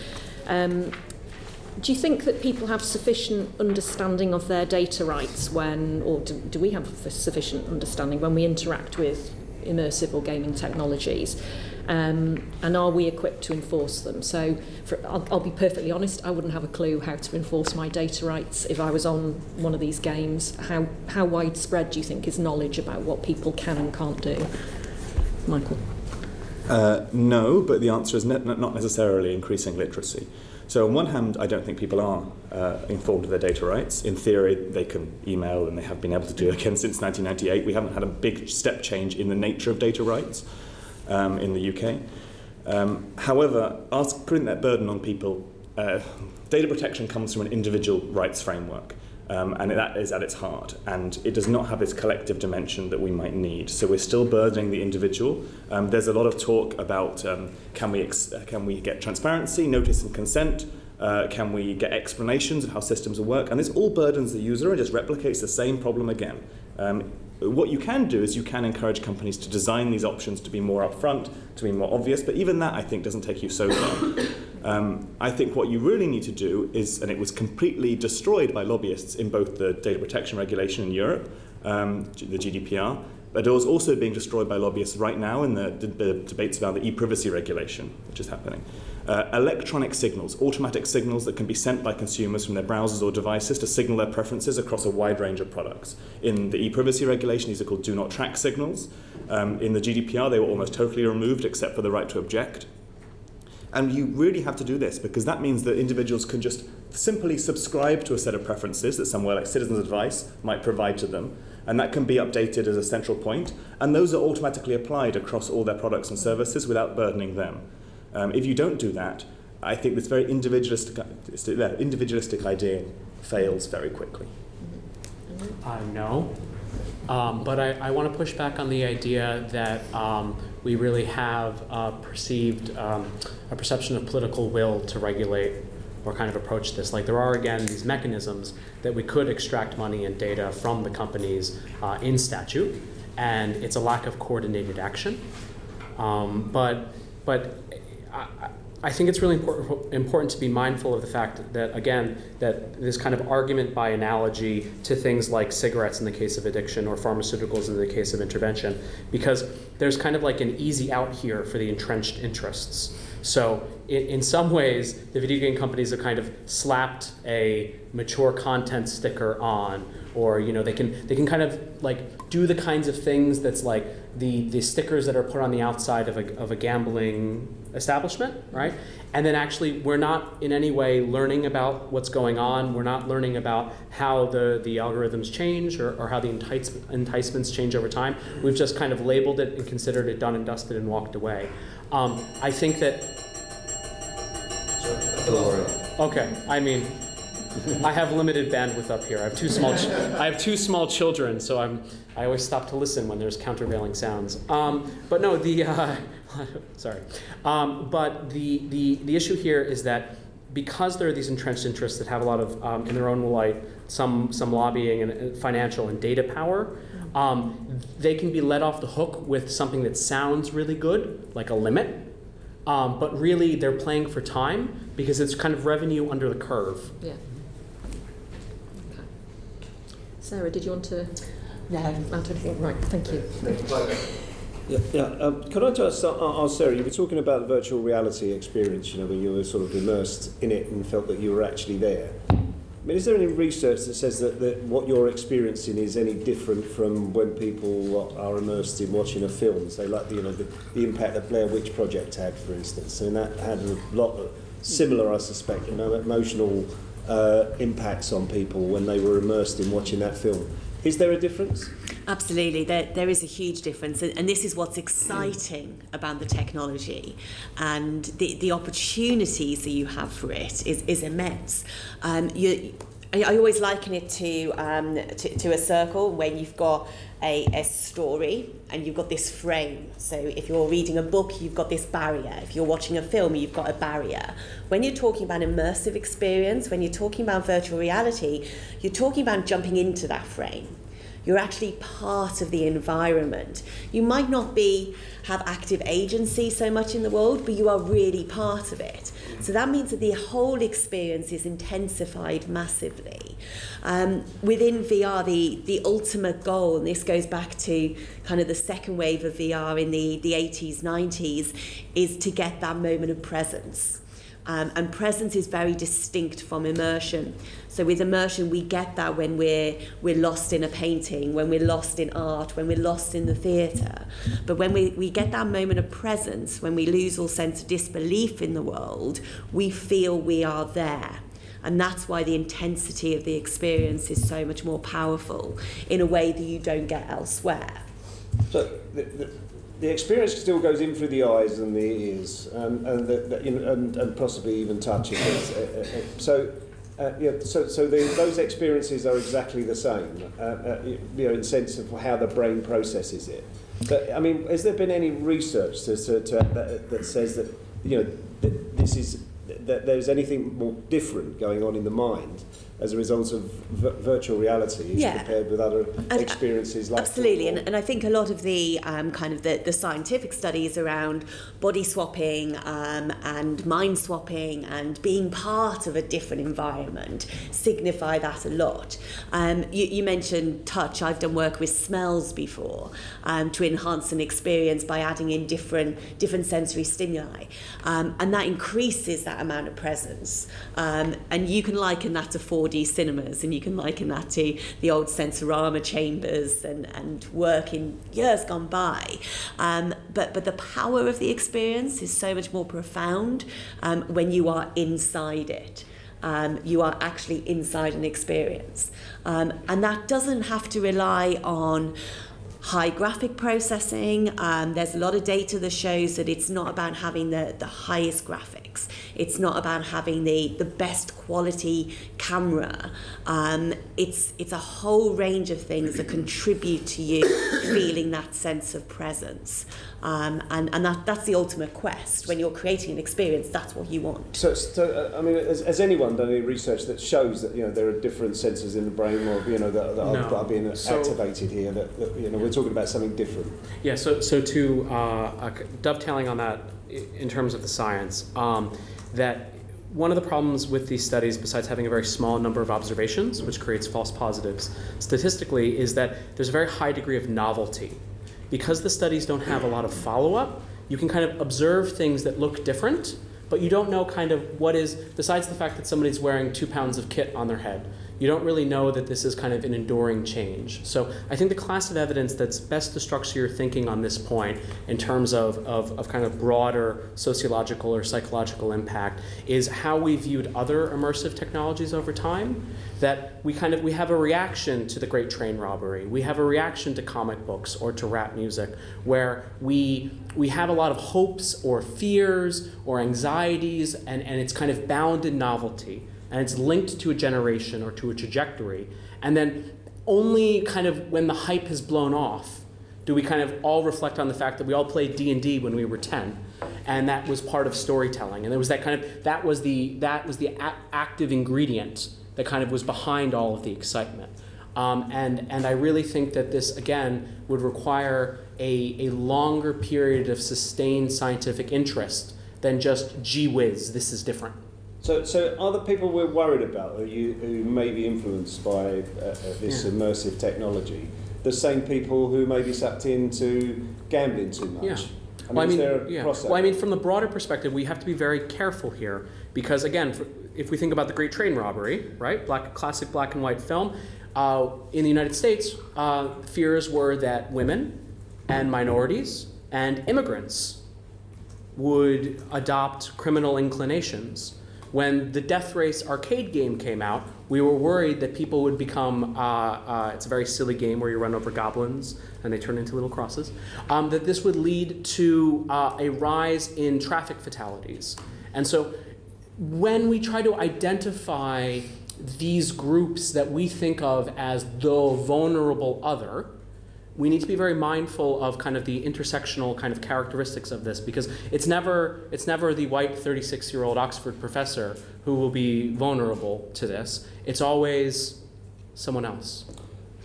Do you think that people have sufficient understanding of their data rights do we have sufficient understanding when we interact with immersive or gaming technologies? And are we equipped to enforce them? So I'll be perfectly honest, I wouldn't have a clue how to enforce my data rights if I was on one of these games. How widespread do you think is knowledge about what people can and can't do? Michael? No, but the answer is not necessarily increasing literacy. So on one hand, I don't think people are informed of their data rights. In theory, they can email, and they have been able to do it again since 1998. We haven't had a big step change in the nature of data rights in the UK. However, putting that burden on people, data protection comes from an individual rights framework, and that is at its heart, and it does not have this collective dimension that we might need. So we're still burdening the individual. There's a lot of talk about can we get transparency, notice and consent, can we get explanations of how systems will work, and this all burdens the user and just replicates the same problem again. What you can do is you can encourage companies to design these options to be more upfront, to be more obvious, but even that, I think, doesn't take you so far. I think what you really need to do is, and it was completely destroyed by lobbyists in both the data protection regulation in Europe, the GDPR, but it was also being destroyed by lobbyists right now in the debates about the e-privacy regulation, which is happening. Electronic signals, automatic signals that can be sent by consumers from their browsers or devices to signal their preferences across a wide range of products. In the e-privacy regulation, these are called do not track signals. In the GDPR, they were almost totally removed except for the right to object. And you really have to do this because that means that individuals can just simply subscribe to a set of preferences that somewhere like Citizens Advice might provide to them, and that can be updated as a central point, and those are automatically applied across all their products and services without burdening them. If you don't do that, I think this very individualistic idea fails very quickly. No. But I want to push back on the idea that we really have a perception of political will to regulate or kind of approach this. Like there are, again, these mechanisms that we could extract money and data from the companies in statute, and it's a lack of coordinated action. But I think it's really important to be mindful of the fact that, again, that this kind of argument by analogy to things like cigarettes in the case of addiction or pharmaceuticals in the case of intervention, because there's kind of like an easy out here for the entrenched interests. So in some ways, the video game companies have kind of slapped a mature content sticker on, or they can kind of like do the kinds of things that's like the stickers that are put on the outside of a gambling establishment, right? And then actually we're not in any way learning about what's going on. We're not learning about how the algorithms change or how the enticements change over time. We've just kind of labeled it and considered it done and dusted and walked away. I think that... Okay, I mean, I have limited bandwidth up here. I have two small children, so I always stop to listen when there's countervailing sounds. But no, sorry. But the issue here is that because there are these entrenched interests that have a lot of, in their own light, some lobbying and financial and data power, they can be let off the hook with something that sounds really good, like a limit, but really they're playing for time because it's kind of revenue under the curve. Yeah. Okay. Sarah, did you want to add anything? Right, thank you. Could I just ask Sarah, you were talking about the virtual reality experience, when you were sort of immersed in it and felt that you were actually there. I mean, is there any research that says that what you're experiencing is any different from when people are immersed in watching a film? Say, like the impact that Blair Witch Project had, for instance, and that had a lot of similar, I suspect, emotional impacts on people when they were immersed in watching that film. Is there a difference? Absolutely, there is a huge difference, and this is what's exciting about the technology, and the opportunities that you have for it is immense. I always liken it to a circle when you've got a story and you've got this frame. So if you're reading a book, you've got this barrier. If you're watching a film, you've got a barrier. When you're talking about immersive experience, when you're talking about virtual reality, you're talking about jumping into that frame. You're actually part of the environment. You might not have active agency so much in the world, but you are really part of it. So that means that the whole experience is intensified massively. Within VR, the ultimate goal, and this goes back to kind of the second wave of VR in the 80s, 90s, is to get that moment of presence. And presence is very distinct from immersion. So with immersion, we get that when we're lost in a painting, when we're lost in art, when we're lost in the theatre. But when we get that moment of presence, when we lose all sense of disbelief in the world, we feel we are there. And that's why the intensity of the experience is so much more powerful in a way that you don't get elsewhere. So the experience still goes in through the eyes and the ears, and possibly even touch. Those experiences are exactly the same, in the sense of how the brain processes it. But I mean, has there been any research that says that that there's anything more different going on in the mind as a result of virtual reality compared with other experiences like absolutely, and I think a lot of the kind of the scientific studies around body swapping and mind swapping and being part of a different environment signify that a lot. You mentioned touch. I've done work with smells before to enhance an experience by adding in different sensory stimuli, and that increases that amount of presence. And you can liken that to 4D cinemas, and you can liken that to the old Sensorama chambers and work in years gone by. But the power of the experience is so much more profound when you are inside it. You are actually inside an experience. And that doesn't have to rely on high graphic processing. There's a lot of data that shows that it's not about having the highest graphics. It's not about having the best quality camera. It's a whole range of things that contribute to you feeling that sense of presence. And that's the ultimate quest. When you're creating an experience, that's what you want. So I mean, has anyone done any research that shows that there are different sensors in the brain, or that are being activated here? That we're talking about something different. Yeah. So to dovetailing on that in terms of the science, that one of the problems with these studies, besides having a very small number of observations, which creates false positives statistically, is that there's a very high degree of novelty. Because the studies don't have a lot of follow-up, you can kind of observe things that look different, but you don't know kind of what is, besides the fact that somebody's wearing 2 pounds of kit on their head, you don't really know that this is kind of an enduring change. So I think the class of evidence that's best to structure your thinking on this point in terms of kind of broader sociological or psychological impact is how we viewed other immersive technologies over time. That we have a reaction to the Great Train Robbery. We have a reaction to comic books or to rap music, where we have a lot of hopes or fears or anxieties, and it's kind of bound in novelty, and it's linked to a generation or to a trajectory. And then only kind of when the hype has blown off do we kind of all reflect on the fact that we all played D&D when we were 10, and that was part of storytelling, and there was that was the active ingredient that kind of was behind all of the excitement. And I really think that this, again, would require a longer period of sustained scientific interest than just, gee whiz, this is different. So are the people we're worried about, who may be influenced by this immersive technology, the same people who may be sucked into gambling too much? Yeah. Is there a crossover? Well, I mean, from the broader perspective, we have to be very careful here because, again, if we think about the Great Train Robbery, right, classic black and white film, in the United States, fears were that women and minorities and immigrants would adopt criminal inclinations. When the Death Race arcade game came out, we were worried that people would become, it's a very silly game where you run over goblins and they turn into little crosses, that this would lead to a rise in traffic fatalities. And so when we try to identify these groups that we think of as the vulnerable other, we need to be very mindful of kind of the intersectional kind of characteristics of this, because it's never the white 36-year-old Oxford professor who will be vulnerable to this. It's always someone else.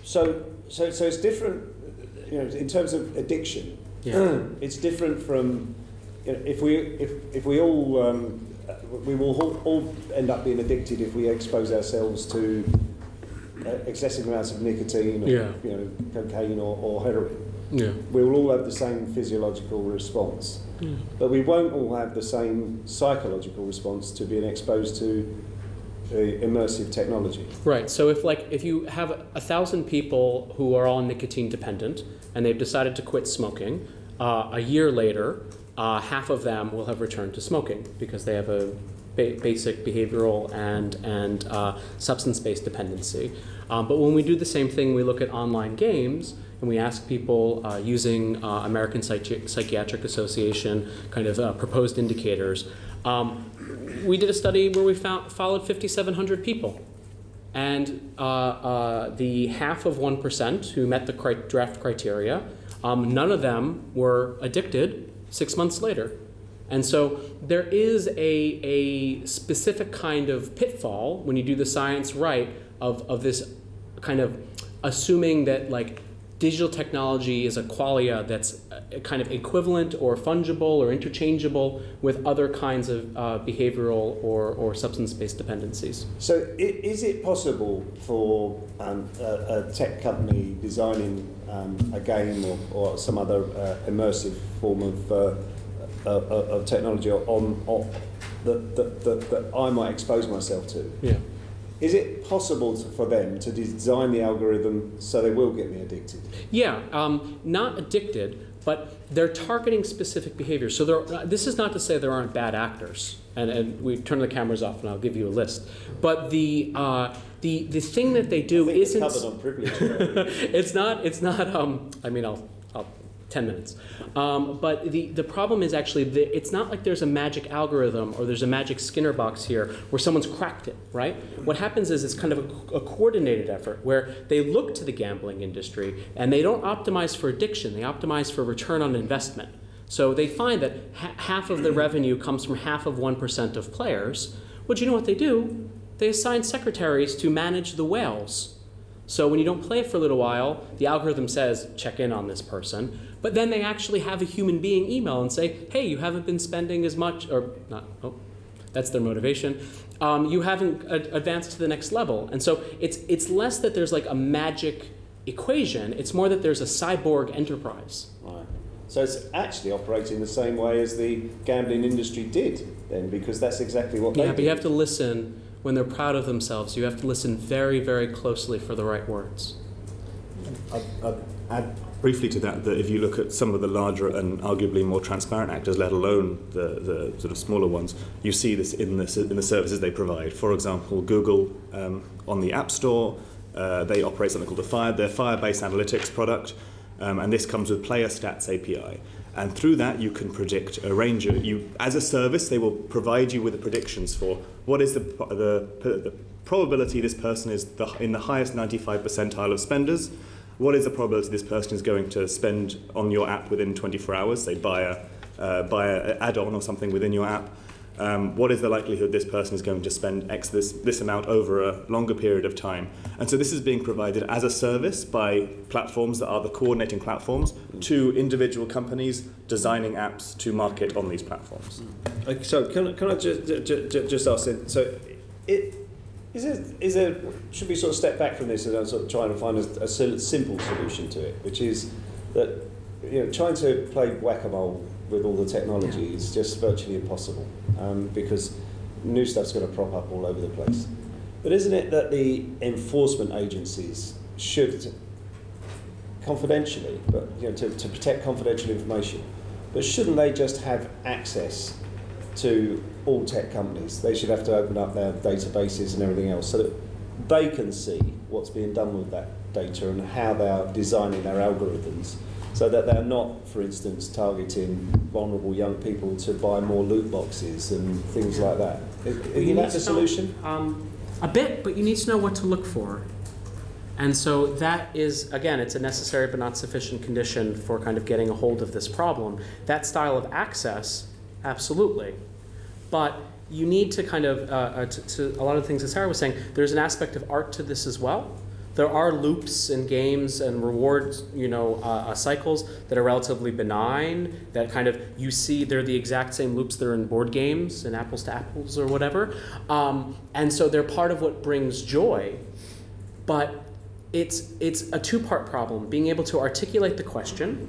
So it's different, in terms of addiction. Yeah. It's different from if we all we will all end up being addicted if we expose ourselves to excessive amounts of nicotine, or, cocaine or heroin. Yeah. We will all have the same physiological response, but we won't all have the same psychological response to being exposed to immersive technology. Right. So if you have 1,000 people who are all nicotine dependent and they've decided to quit smoking, a year later, half of them will have returned to smoking because they have a basic behavioral and substance-based dependency. But when we do the same thing, we look at online games and we ask people using American Psychiatric Association kind of proposed indicators. We did a study where we followed 5,700 people. And the half of 1% who met the draft criteria, none of them were addicted 6 months later. And so there is a specific kind of pitfall when you do the science right of this kind of assuming that like digital technology is a qualia that's kind of equivalent or fungible or interchangeable with other kinds of behavioral or substance-based dependencies. So is it possible for a tech company designing a game or some other immersive form of technology that I might expose myself to? Yeah. Is it possible for them to design the algorithm so they will get me addicted? Yeah, not addicted, but they're targeting specific behaviors. So this is not to say there aren't bad actors, and we turn the cameras off and I'll give you a list. But the thing that they do isn't covered on privilege. it's not. I mean, I'll 10 minutes. But the problem is actually it's not like there's a magic algorithm or there's a magic Skinner box here where someone's cracked it, right? What happens is it's kind of a coordinated effort where they look to the gambling industry and they don't optimize for addiction, they optimize for return on investment. So they find that half of the revenue comes from half of 1% of players. Well, do you know what they do? They assign secretaries to manage the whales. So when you don't play for a little while, the algorithm says, check in on this person. But then they actually have a human being email and say, hey, you haven't been spending as much, or not, that's their motivation. You haven't advanced to the next level. And so it's less that there's like a magic equation, it's more that there's a cyborg enterprise. Right. So it's actually operating the same way as the gambling industry did then, because that's exactly what they did. Yeah, but you have to listen. When they're proud of themselves, you have to listen very, very closely for the right words. I'd add briefly to that if you look at some of the larger and arguably more transparent actors, let alone the sort of smaller ones, you see this in the services they provide. For example, Google on the App Store, they operate something called their Fire-based analytics product, and this comes with Player Stats API. And through that, you can predict a range of as a service, they will provide you with the predictions for what is the probability this person is in the highest 95th percentile of spenders. What is the probability this person is going to spend on your app within 24 hours? Say buy an add-on or something within your app. What is the likelihood this person is going to spend this amount over a longer period of time? And so this is being provided as a service by platforms that are the coordinating platforms to individual companies designing apps to market on these platforms. Okay, so can I just ask then, so should we sort of step back from this and sort of try and find a simple solution to it, which is that trying to play whack-a-mole with all the technology is just virtually impossible, because new stuff's going to prop up all over the place. But isn't it that the enforcement agencies should, confidentially, but to protect confidential information, but shouldn't they just have access to all tech companies? They should have to open up their databases and everything else so that they can see what's being done with that data and how they are designing their algorithms, so that they're not, for instance, targeting vulnerable young people to buy more loot boxes and things like that. Is that the solution? A bit, but you need to know what to look for. And so that is, again, it's a necessary but not sufficient condition for kind of getting a hold of this problem. That style of access, absolutely. But you need to kind of, to a lot of the things that Sarah was saying, there's an aspect of art to this as well. There are loops in games and rewards, cycles that are relatively benign, that kind of, you see they're the exact same loops that are in board games and apples to apples or whatever. And so they're part of what brings joy, but it's a two-part problem, being able to articulate the question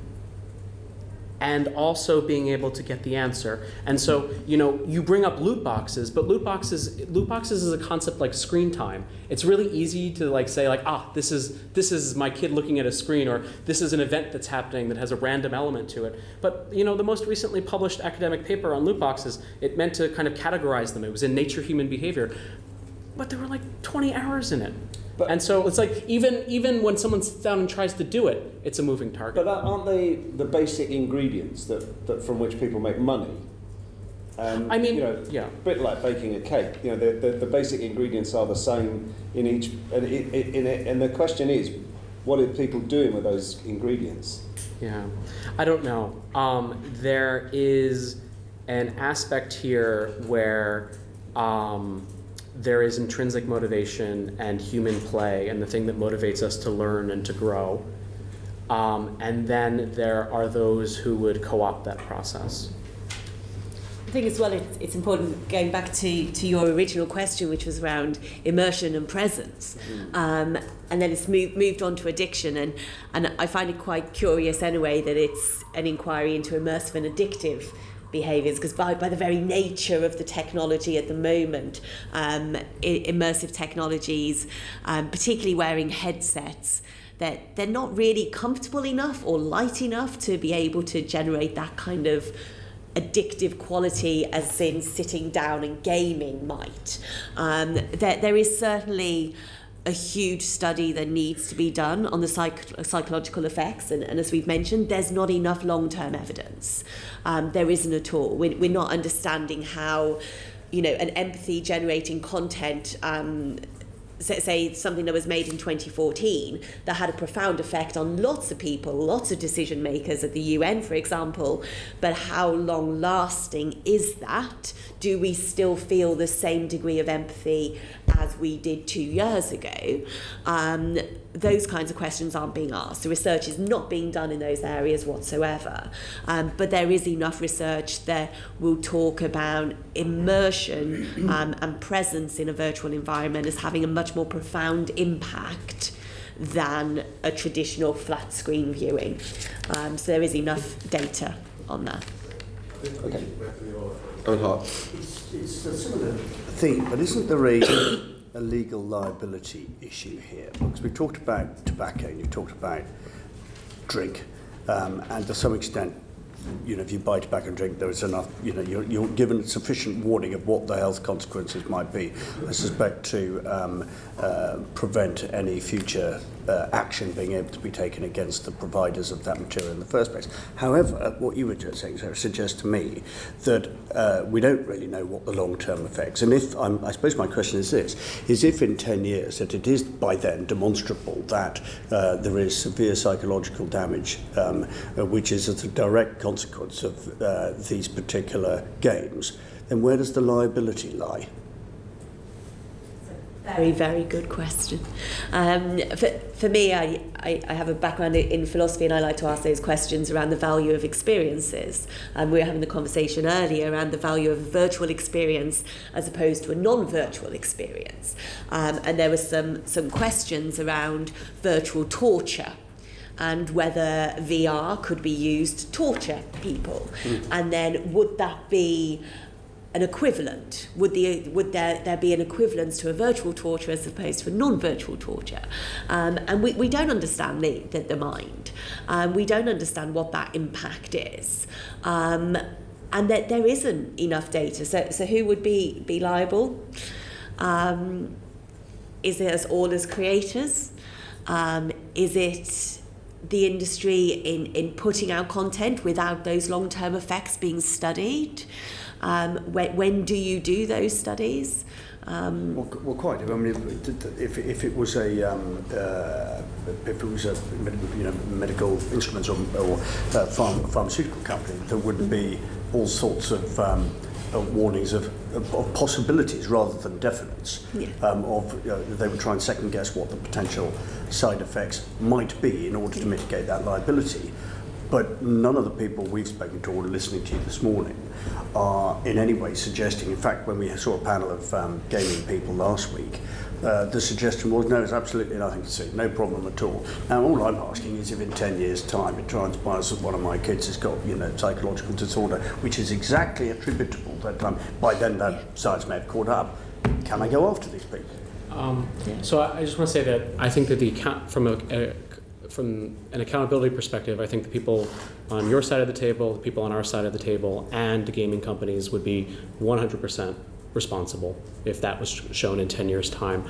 and also being able to get the answer. And so, you bring up loot boxes, but loot boxes is a concept like screen time. It's really easy to say this is my kid looking at a screen, or this is an event that's happening that has a random element to it. But the most recently published academic paper on loot boxes, it meant to kind of categorize them. It was in Nature Human Behavior, but there were 20 hours in it. And so it's even when someone sits down and tries to do it, it's a moving target. But aren't they the basic ingredients that from which people make money? I mean, a bit like baking a cake. The basic ingredients are the same in each, and the question is, what are people doing with those ingredients? Yeah, I don't know. There is an aspect here where there is intrinsic motivation and human play and the thing that motivates us to learn and to grow. And then there are those who would co-opt that process. I think as well it's important, going back to your original question, which was around immersion and presence. And then it's moved on to addiction. And I find it quite curious anyway that it's an inquiry into immersive and addictive behaviours, because by the very nature of the technology at the moment, immersive technologies, particularly wearing headsets, that they're not really comfortable enough or light enough to be able to generate that kind of addictive quality as in sitting down and gaming might. There is certainly a huge study that needs to be done on the psychological effects, and as we've mentioned, there's not enough long-term evidence. There isn't at all. We're not understanding how, an empathy-generating content, say something that was made in 2014 that had a profound effect on lots of people, lots of decision makers at the UN, for example, but how long-lasting is that? Do we still feel the same degree of empathy as we did 2 years ago? Those kinds of questions aren't being asked. The research is not being done in those areas whatsoever. But there is enough research that will talk about immersion and presence in a virtual environment as having a much more profound impact than a traditional flat screen viewing. So there is enough data on that. Okay. It's a similar theme, but isn't there a legal liability issue here? Because we talked about tobacco, and you talked about drink, and to some extent, if you buy tobacco and drink, there is enough, you're given sufficient warning of what the health consequences might be, I suspect, to prevent any future action being able to be taken against the providers of that material in the first place. However, what you were just saying, Sarah, suggests to me that we don't really know what the long-term effects, and I suppose my question is this, is if in 10 years that it is by then demonstrable that there is severe psychological damage, which is as a direct consequence of these particular games, then where does the liability lie? Very, very good question. For me, I have a background in philosophy, and I like to ask those questions around the value of experiences. We were having the conversation earlier around the value of a virtual experience as opposed to a non-virtual experience. And there were some questions around virtual torture and whether VR could be used to torture people. And then would that be an equivalent? Would there be an equivalence to a virtual torture as opposed to a non-virtual torture? And we don't understand the mind. We don't understand what that impact is. And that there isn't enough data. So who would be liable? Is it us all as creators? Is it the industry in putting out content without those long-term effects being studied? When do you do those studies? Well, quite. I mean, if it was a medical instruments or pharmaceutical company, there would be all sorts of warnings of possibilities rather than definites. They would try and second guess what the potential side effects might be in order to mitigate that liability. But none of the people we've spoken to or listening to you this morning are in any way suggesting, in fact, when we saw a panel of gaming people last week, the suggestion was, no, there's absolutely nothing to see, no problem at all. Now, all I'm asking is if in 10 years' time it transpires that one of my kids has got, psychological disorder, which is exactly attributable, that by then that science may have caught up, can I go after these people? So I just want to say that I think that from an accountability perspective, I think the people on your side of the table, the people on our side of the table, and the gaming companies would be 100% responsible if that was shown in 10 years' time.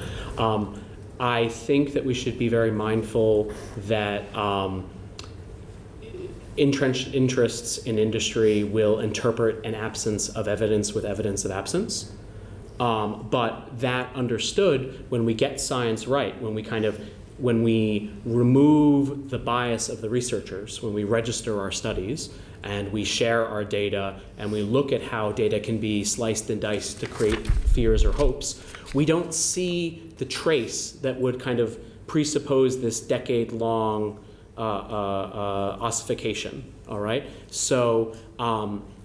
I think that we should be very mindful that entrenched interests in industry will interpret an absence of evidence with evidence of absence. But that understood, when we get science right, when we remove the bias of the researchers, when we register our studies and we share our data and we look at how data can be sliced and diced to create fears or hopes, we don't see the trace that would kind of presuppose this decade-long ossification, all right? So,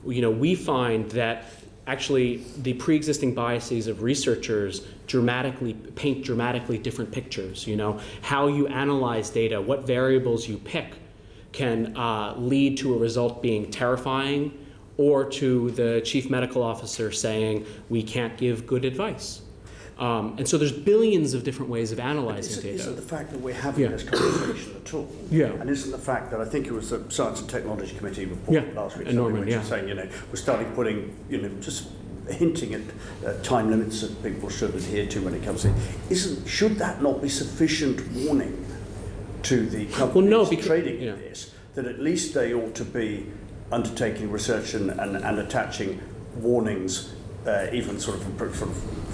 we find that actually the pre-existing biases of researchers paint dramatically different pictures. How you analyze data, what variables you pick can lead to a result being terrifying or to the chief medical officer saying, we can't give good advice. And so there's billions of different ways of analyzing data. Isn't the fact that we're having this conversation at all? And isn't the fact that I think it was the Science and Technology Committee report last week, which is saying, we're starting putting, just hinting at time limits that people should adhere to when it comes to should that not be sufficient warning to the companies trading in this, that at least they ought to be undertaking research and attaching warnings, even sort of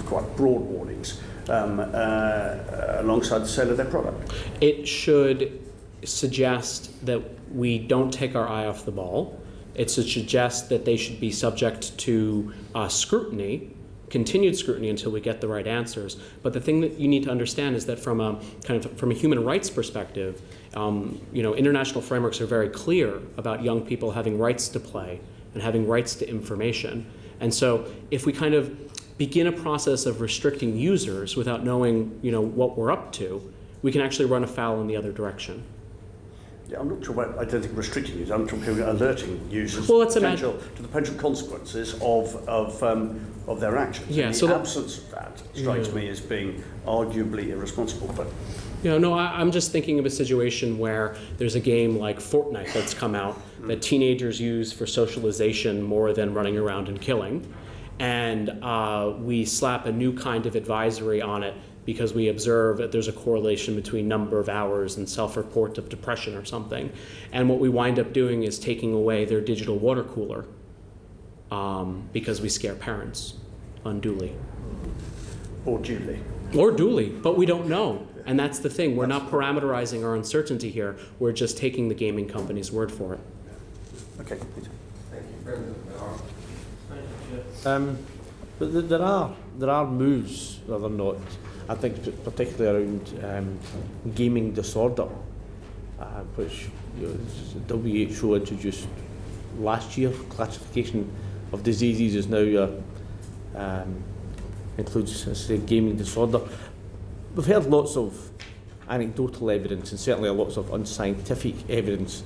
quite broad warnings, alongside the sale of their product? It should suggest that we don't take our eye off the ball. It should suggest that they should be subject to scrutiny, continued scrutiny until we get the right answers. But the thing that you need to understand is that from a human rights perspective, international frameworks are very clear about young people having rights to play and having rights to information. And so if we kind of begin a process of restricting users without knowing, what we're up to, we can actually run afoul in the other direction. Yeah, I'm not sure about, I don't think restricting users, I'm talking about alerting users to the potential consequences of their actions. Yeah, the absence of that strikes me as being arguably irresponsible. But I'm just thinking of a situation where there's a game like Fortnite that's come out that teenagers use for socialization more than running around and killing. And we slap a new kind of advisory on it because we observe that there's a correlation between number of hours and self-report of depression or something. And what we wind up doing is taking away their digital water cooler because we scare parents unduly. Or duly. Or duly, but we don't know. And that's the thing. We're not parameterizing our uncertainty here. We're just taking the gaming company's word for it. Okay, Peter. Thank you. But there are moves, whether or not. I think particularly around gaming disorder, which WHO introduced last year. Classification of diseases is now includes, as I say, gaming disorder. We've heard lots of anecdotal evidence and certainly lots of unscientific evidence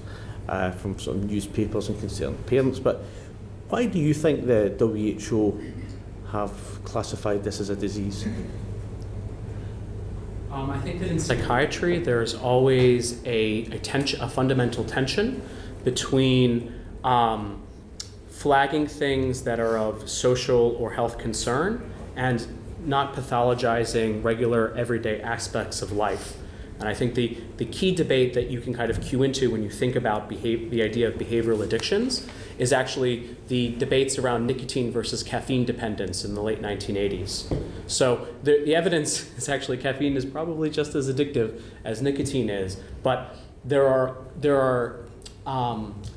from sort of newspapers and concerned parents, but why do you think the WHO have classified this as a disease? I think that in psychiatry there's always a fundamental tension between flagging things that are of social or health concern and not pathologizing regular everyday aspects of life. And I think the key debate that you can kind of cue into when you think about the idea of behavioral addictions is actually the debates around nicotine versus caffeine dependence in the late 1980s. So the evidence is actually caffeine is probably just as addictive as nicotine is, but there are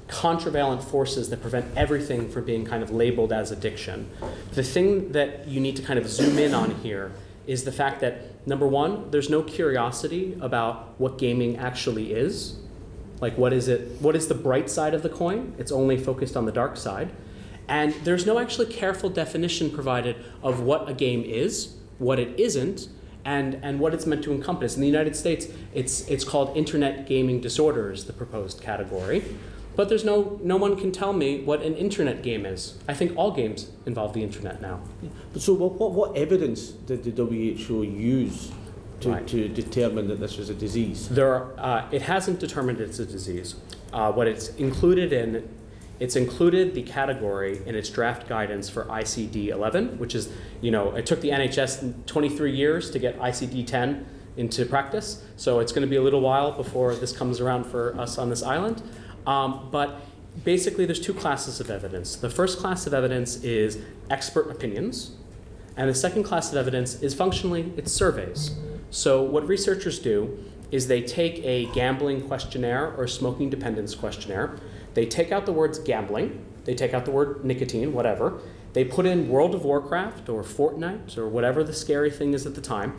contravalent forces that prevent everything from being kind of labeled as addiction. The thing that you need to kind of zoom in on here is the fact that, number one, there's no curiosity about what gaming actually is. Like, what is the bright side of the coin? It's only focused on the dark side. And there's no actually careful definition provided of what a game is, what it isn't, and what it's meant to encompass. In the United States, it's called internet gaming disorders, the proposed category. But there's no one can tell me what an internet game is. I think all games involve the internet now. So what evidence did the WHO use to determine that this was a disease? It hasn't determined it's a disease. What it's included the category in its draft guidance for ICD-11, which is, it took the NHS 23 years to get ICD-10 into practice. So it's going to be a little while before this comes around for us on this island. But basically, there's two classes of evidence. The first class of evidence is expert opinions, and the second class of evidence is functionally, it's surveys. So what researchers do is they take a gambling questionnaire or smoking dependence questionnaire. They take out the words gambling, they take out the word nicotine, whatever. They put in World of Warcraft or Fortnite or whatever the scary thing is at the time.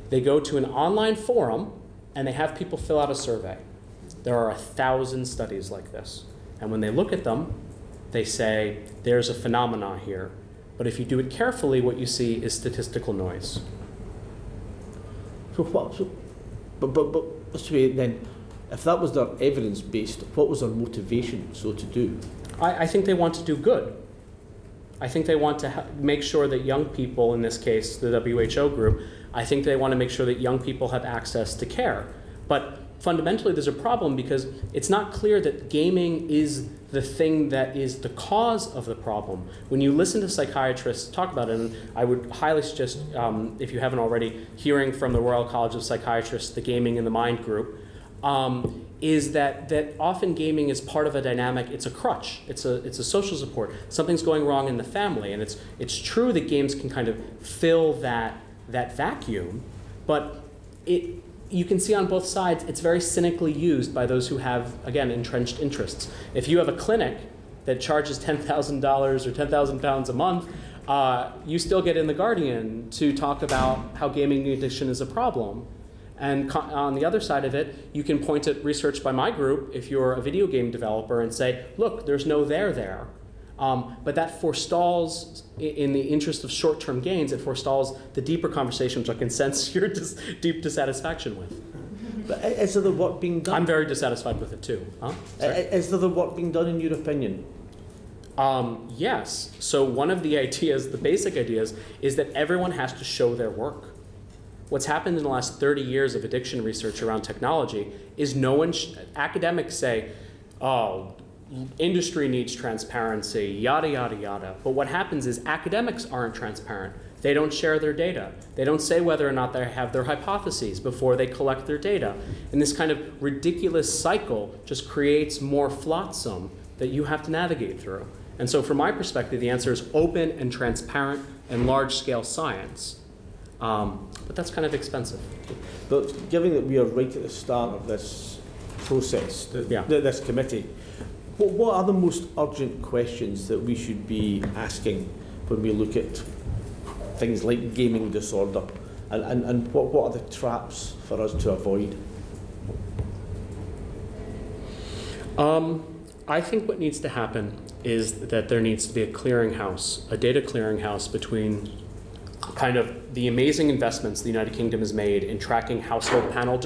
They go to an online forum and they have people fill out a survey. There are 1,000 studies like this. And when they look at them, they say, there's a phenomenon here. But if you do it carefully, what you see is statistical noise. But then, if that was their evidence-based, what was their motivation so to do? I think they want to do good. I think they want to make sure that young people, in this case, the WHO group, I think they want to make sure that young people have access to care. But fundamentally, there's a problem because it's not clear that gaming is the thing that is the cause of the problem. When you listen to psychiatrists talk about it, and I would highly suggest, if you haven't already, hearing from the Royal College of Psychiatrists, the Gaming in the Mind group, is that often gaming is part of a dynamic. It's a crutch. It's a social support. Something's going wrong in the family, and it's true that games can kind of fill that vacuum, but you can see on both sides, it's very cynically used by those who have, again, entrenched interests. If you have a clinic that charges $10,000 or 10,000 pounds a month, you still get in The Guardian to talk about how gaming addiction is a problem. And on the other side of it, you can point at research by my group if you're a video game developer and say, look, there's no there. But that forestalls, in the interest of short-term gains, it forestalls the deeper conversation, which I can sense your deep dissatisfaction with. But is there the work being done? I'm very dissatisfied with it too. Is there the work being done in your opinion? Yes. So one of the ideas, the basic ideas, is that everyone has to show their work. What's happened in the last 30 years of addiction research around technology is academics say, oh, industry needs transparency, yada, yada, yada. But what happens is academics aren't transparent. They don't share their data. They don't say whether or not they have their hypotheses before they collect their data. And this kind of ridiculous cycle just creates more flotsam that you have to navigate through. And so from my perspective, the answer is open and transparent and large-scale science. But that's kind of expensive. But given that we are right at the start of this process, this committee, what are the most urgent questions that we should be asking when we look at things like gaming disorder And what are the traps for us to avoid? I think what needs to happen is that there needs to be a clearinghouse, a data clearinghouse between kind of the amazing investments the United Kingdom has made in tracking household panels.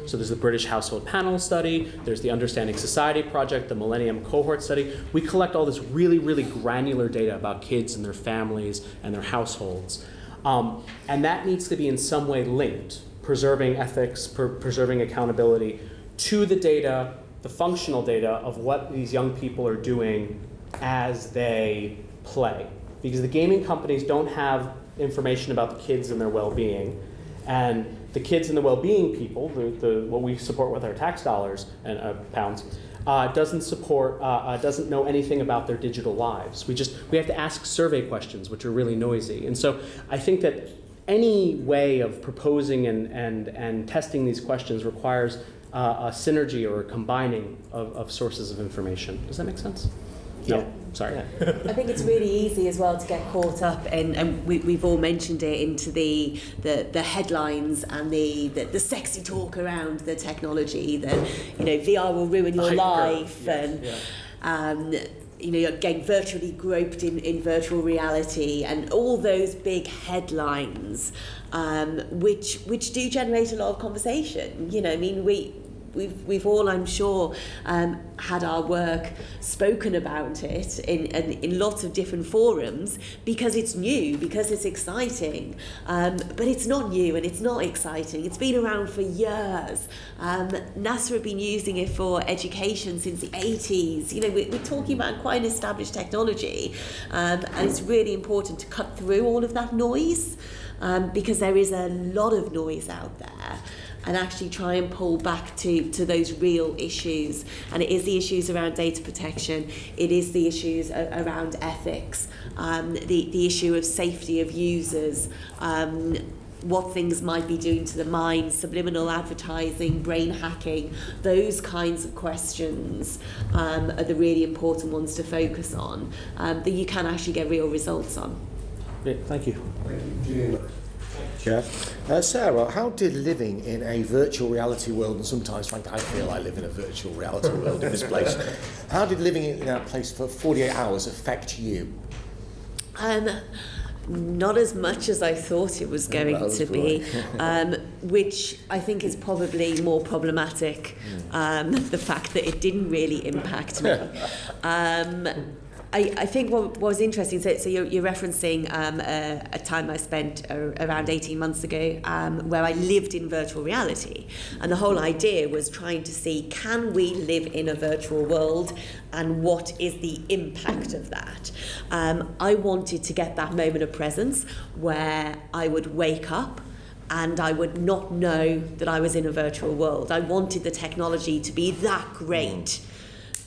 So there's the British Household Panel Study, there's the Understanding Society Project, the Millennium Cohort Study. We collect all this really, really granular data about kids and their families and their households. And that needs to be in some way linked, preserving ethics, preserving accountability, to the data, the functional data of what these young people are doing as they play. Because the gaming companies don't have information about the kids and their well-being. And the kids and the well-being people, what we support with our tax dollars and pounds, doesn't know anything about their digital lives. We have to ask survey questions, which are really noisy. And so I think that any way of proposing and testing these questions requires a synergy or a combining of sources of information. Does that make sense? Yeah. No, sorry. I think it's really easy as well to get caught up in, and we've all mentioned it, into the headlines and the sexy talk around the technology that, VR will ruin your life, you're getting virtually groped in virtual reality, and all those big headlines, which do generate a lot of conversation. We've all, I'm sure, had our work spoken about it in lots of different forums because it's new, because it's exciting. But it's not new and it's not exciting. It's been around for years. NASA have been using it for education since the 80s. We're talking about quite an established technology, and it's really important to cut through all of that noise, because there is a lot of noise out there, and actually try and pull back to those real issues. And it is the issues around data protection, it is the issues around ethics, the issue of safety of users, what things might be doing to the mind, subliminal advertising, brain hacking. Those kinds of questions are the really important ones to focus on, that you can actually get real results on. Great, thank you. Chair. Sarah, how did living in a virtual reality world, and sometimes, frankly, I feel I live in a virtual reality world in this place, how did living in that place for 48 hours affect you? Not as much as I thought it was going to be, which I think is probably more problematic, the fact that it didn't really impact me. I think what was interesting, so you're referencing a time I spent around 18 months ago where I lived in virtual reality. And the whole idea was trying to see, can we live in a virtual world and what is the impact of that? I wanted to get that moment of presence where I would wake up and I would not know that I was in a virtual world. I wanted the technology to be that great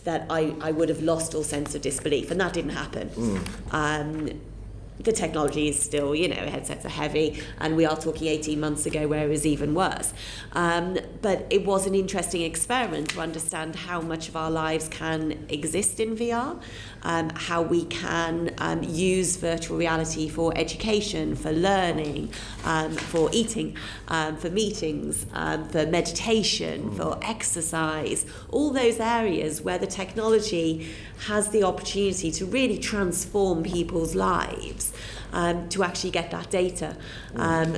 that I would have lost all sense of disbelief, and that didn't happen. The technology is still, headsets are heavy, and we are talking 18 months ago where it was even worse. But it was an interesting experiment to understand how much of our lives can exist in VR, how we can use virtual reality for education, for learning, for eating, for meetings, for meditation, for exercise, all those areas where the technology has the opportunity to really transform people's lives, to actually get that data.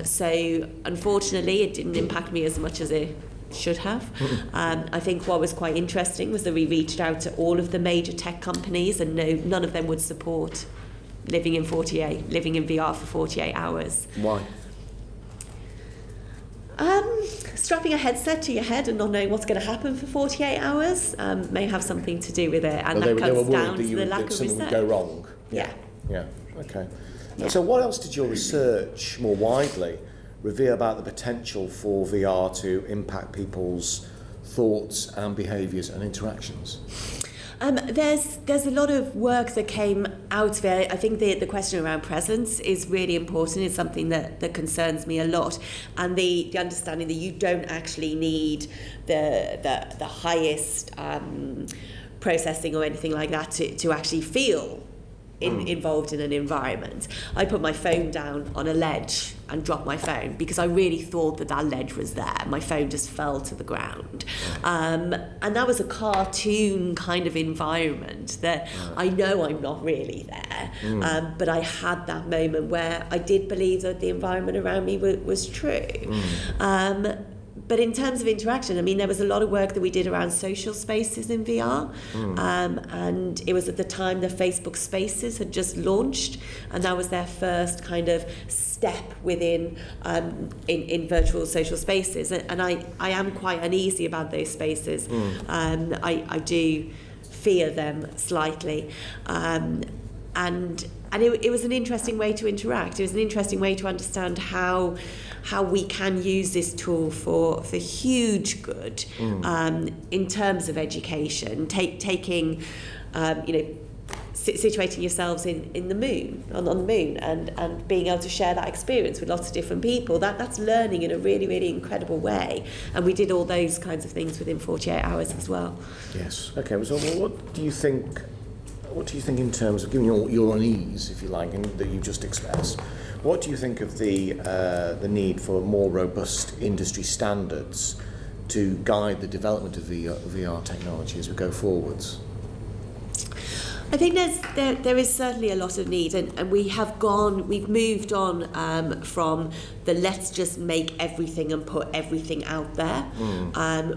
So unfortunately it didn't impact me as much as it should have. I think what was quite interesting was that we reached out to all of the major tech companies, and none of them would support living in VR for 48 hours. Why? Strapping a headset to your head and not knowing what's going to happen for 48 hours may have something to do with it, and that comes down to the lack of research. Something would go wrong. Yeah. Okay. Yeah. So what else did your research more widely reveal about the potential for VR to impact people's thoughts and behaviours and interactions? There's a lot of work that came out of it. I think the question around presence is really important. It's something that concerns me a lot, and the understanding that you don't actually need the highest processing or anything like that to actually feel involved in an environment, I put my phone down on a ledge and dropped my phone because I really thought that ledge was there. My phone just fell to the ground. And that was a cartoon kind of environment that I know I'm not really there. But I had that moment where I did believe that the environment around me was true. But in terms of interaction, I mean, there was a lot of work that we did around social spaces in VR. And it was at the time that Facebook Spaces had just launched, and that was their first kind of step within in virtual social spaces. And I am quite uneasy about those spaces. I do fear them slightly. And it was an interesting way to interact. It was an interesting way to understand how we can use this tool for huge good in terms of education, taking, situating yourselves in the moon, on the moon, and being able to share that experience with lots of different people. That's learning in a really, really incredible way. And we did all those kinds of things within 48 hours as well. Yes. Okay. So what do you think? What do you think in terms of, given your unease, if you like, and that you just expressed, what do you think of the need for more robust industry standards to guide the development of VR technology as we go forwards? I think there is certainly a lot of need, and we've moved on from the let's just make everything and put everything out there.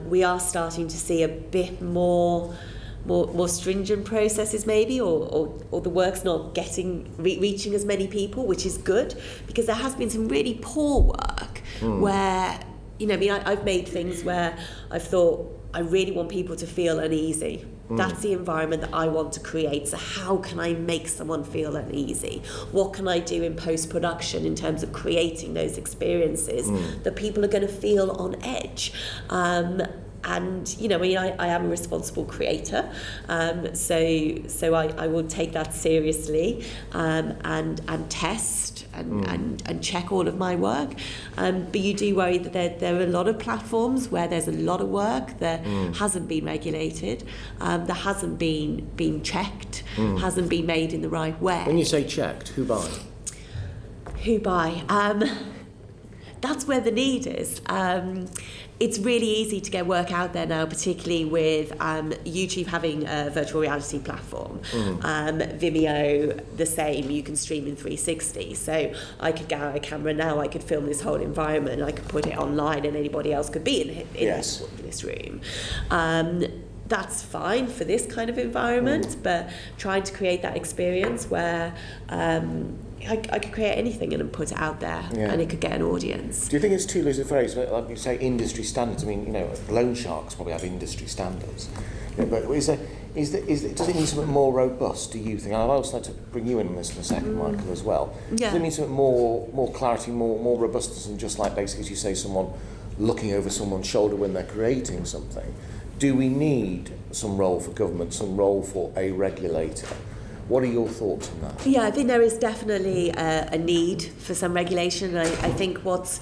We are starting to see a bit more stringent processes maybe, or the work's not reaching as many people, which is good, because there has been some really poor work where, I've made things where I've thought, I really want people to feel uneasy. That's the environment that I want to create. So how can I make someone feel uneasy? What can I do in post-production in terms of creating those experiences that people are going to feel on edge? And I am a responsible creator, so I will take that seriously and test and check all of my work. But you do worry that there are a lot of platforms where there's a lot of work that hasn't been regulated, that hasn't been checked, hasn't been made in the right way. When you say checked, who by? Who by? That's where the need is. It's really easy to get work out there now, particularly with YouTube having a virtual reality platform. Vimeo, the same, you can stream in 360. So I could get out a camera now, I could film this whole environment, I could put it online, and anybody else could be in this room. That's fine for this kind of environment, but trying to create that experience where I could create anything and put it out there, and it could get an audience. Do you think it's too loose a phrase? Like you say, industry standards. I mean, loan sharks probably have industry standards. But does it need something more robust? Do you think? And I'd also like to bring you in this in a second, Michael, as well. Yeah. Does it need something more clarity, more robustness than just like basically, as you say, someone looking over someone's shoulder when they're creating something? Do we need some role for government, some role for a regulator? What are your thoughts on that? Yeah, I think there is definitely a need for some regulation. I think what's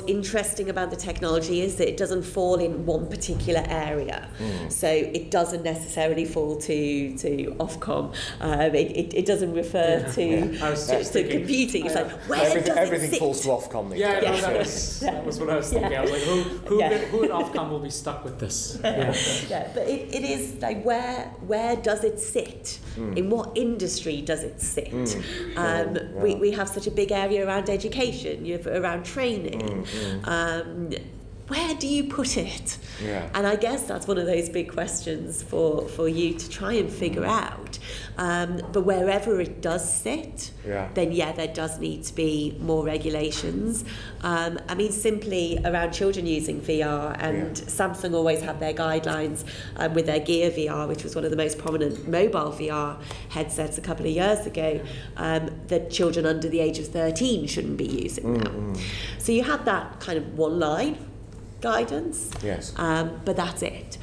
interesting about the technology is that it doesn't fall in one particular area. So it doesn't necessarily fall to Ofcom. It doesn't refer to computing. It's like, where does everything it sit? falls to Ofcom these Yeah, days. that was what I was thinking. I was like, who in Ofcom will be stuck with this? But it is like, where does it sit? In what industry does it sit? We have such a big area around education, around training. Where do you put it? And I guess that's one of those big questions for you to try and figure out. But wherever it does sit, then there does need to be more regulations. I mean, simply around children using VR, and Samsung always had their guidelines with their Gear VR, which was one of the most prominent mobile VR headsets a couple of years ago, that children under the age of 13 shouldn't be using now. So you had that kind of one line guidance, but that's it.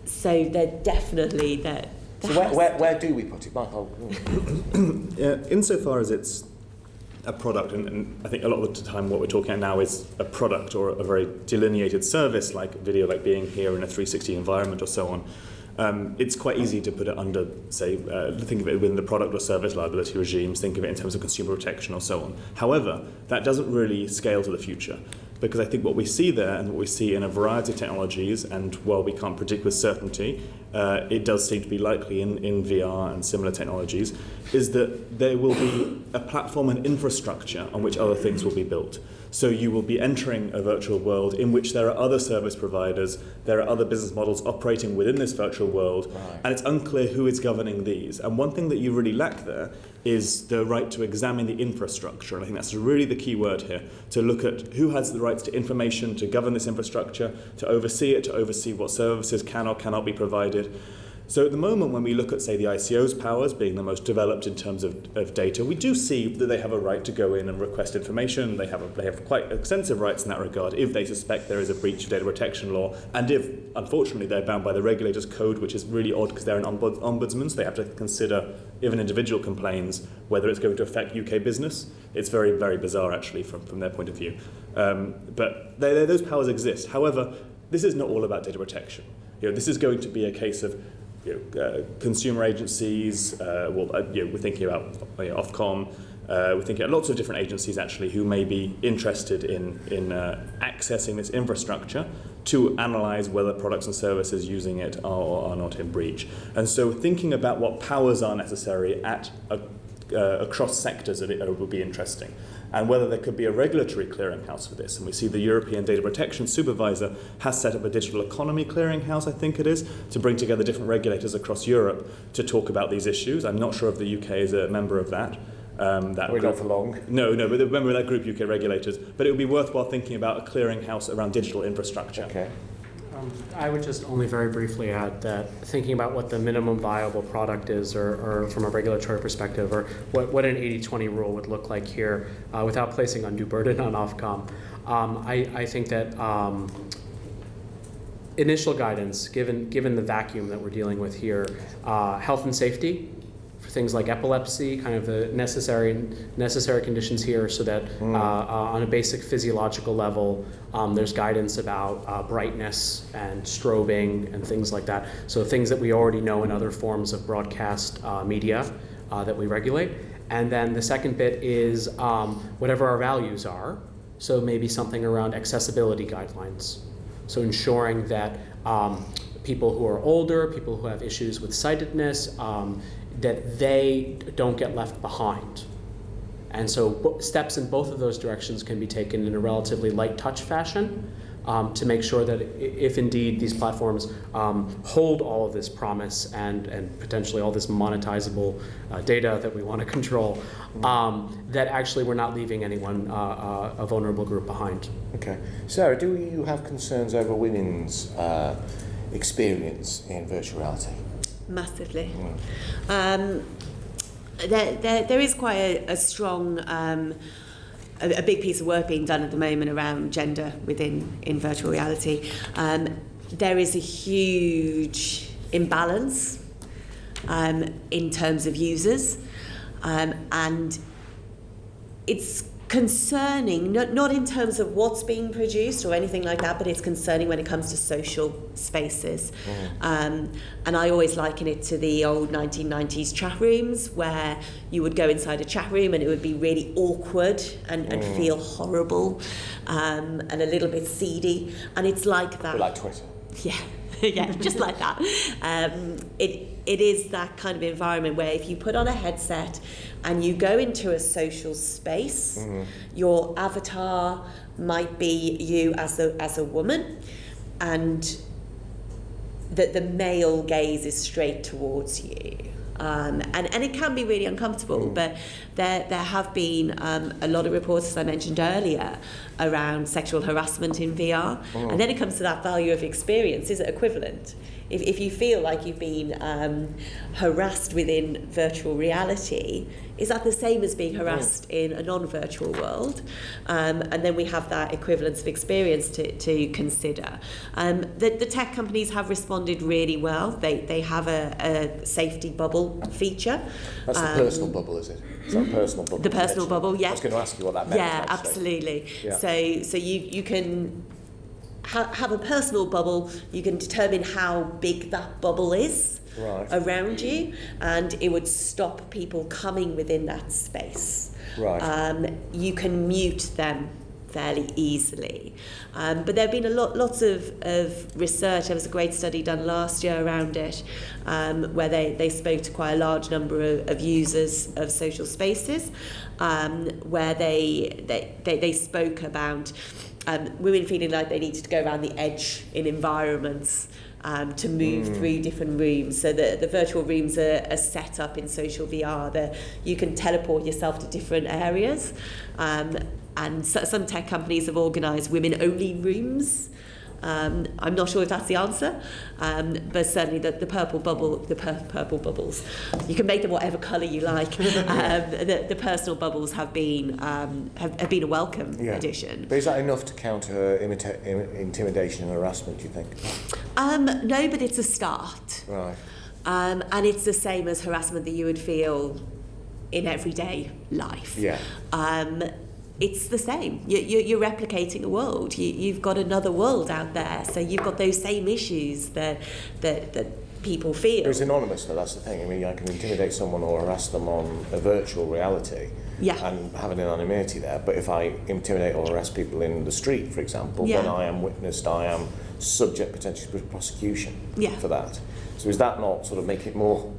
So they're definitely there. So where do we put it, Michael? Insofar as it's a product, and I think a lot of the time what we're talking about now is a product or a very delineated service like video, like being here in a 360 environment or so on. It's quite easy to put it under, say, think of it within the product or service liability regimes, think of it in terms of consumer protection or so on. However, that doesn't really scale to the future, because I think what we see there and what we see in a variety of technologies, and while we can't predict with certainty, it does seem to be likely in VR and similar technologies, is that there will be a platform and infrastructure on which other things will be built. So you will be entering a virtual world in which there are other service providers, there are other business models operating within this virtual world, right. And it's unclear who is governing these. And one thing that you really lack there is the right to examine the infrastructure. And I think that's really the key word here, to look at who has the rights to information, to govern this infrastructure, to oversee what services can or cannot be provided. So at the moment, when we look at, say, the ICO's powers being the most developed in terms of data, we do see that they have a right to go in and request information. They have quite extensive rights in that regard if they suspect there is a breach of data protection law, and if, unfortunately, they're bound by the regulator's code, which is really odd because they're an ombudsman, so they have to consider, if an individual complains, whether it's going to affect UK business. It's very, very bizarre, actually, from their point of view. But those powers exist. However, this is not all about data protection. This is going to be a case of consumer agencies, we're thinking about Ofcom, we're thinking about lots of different agencies actually who may be interested in accessing this infrastructure to analyse whether products and services using it are or are not in breach. And so thinking about what powers are necessary across sectors would be interesting. And whether there could be a regulatory clearinghouse for this. And we see the European Data Protection Supervisor has set up a digital economy clearinghouse, I think it is, to bring together different regulators across Europe to talk about these issues. I'm not sure if the UK is a member of that. We're not for long. No, but a member of that group, UK regulators. But it would be worthwhile thinking about a clearinghouse around digital infrastructure. Okay. I would just only very briefly add that thinking about what the minimum viable product is, or from a regulatory perspective, or what an 80-20 rule would look like here, without placing undue burden on Ofcom, I think that initial guidance, given the vacuum that we're dealing with here, health and safety, for things like epilepsy, kind of the necessary conditions here, so that on a basic physiological level, there's guidance about brightness and strobing and things like that. So things that we already know in other forms of broadcast media that we regulate. And then the second bit is whatever our values are. So maybe something around accessibility guidelines. So ensuring that people who are older, people who have issues with sightedness, that they don't get left behind. And so steps in both of those directions can be taken in a relatively light touch fashion to make sure that if indeed these platforms hold all of this promise and potentially all this monetizable data that we want to control, that actually we're not leaving anyone, a vulnerable group, behind. Okay. Sarah, do you have concerns over women's experience in virtual reality? Massively. There is quite a strong, a big piece of work being done at the moment around gender in virtual reality. There is a huge imbalance in terms of users, and it's concerning, not in terms of what's being produced or anything like that, but it's concerning when it comes to social spaces. And I always liken it to the old 1990s chat rooms, where you would go inside a chat room and it would be really awkward and feel horrible and a little bit seedy. And it's like that. A bit like Twitter. Yeah. Yeah, just like that. It is that kind of environment where if you put on a headset and you go into a social space, your avatar might be you as a woman, and the male gaze is straight towards you. And it can be really uncomfortable, but there have been a lot of reports, as I mentioned earlier, around sexual harassment in VR. And then it comes to that value of experience. Is it equivalent? If you feel like you've been harassed within virtual reality, is that the same as being harassed in a non-virtual world? And then we have that equivalence of experience to consider. The tech companies have responded really well. They have a safety bubble feature. That's the personal bubble, is it? Is that personal bubble? The personal bubble, yeah. I was going to ask you what that meant. Yeah, actually. absolutely. Yeah. So you can have a personal bubble, you can determine how big that bubble is around you, and it would stop people coming within that space. You can mute them fairly easily. But there have been lots of research. There was a great study done last year around it, where they spoke to quite a large number of users of social spaces, where they spoke about women feeling like they needed to go around the edge in environments to move through different rooms. So the virtual rooms are set up in social VR that you can teleport yourself to different areas. And some tech companies have organised women-only rooms. I'm not sure if that's the answer, but certainly the purple bubbles, you can make them whatever colour you like. The personal bubbles have been a welcome addition. But is that enough to counter intimidation and harassment, do you think? No, but it's a start. Right. And it's the same as harassment that you would feel in everyday life. Yeah. It's the same. You're replicating a world. You've got another world out there, so you've got those same issues that people feel. It's anonymous, though, that's the thing. I mean, I can intimidate someone or harass them on a virtual reality and have an anonymity there, but if I intimidate or harass people in the street, for example, then I am witnessed, I am subject potentially to prosecution for that. So is that not sort of make it more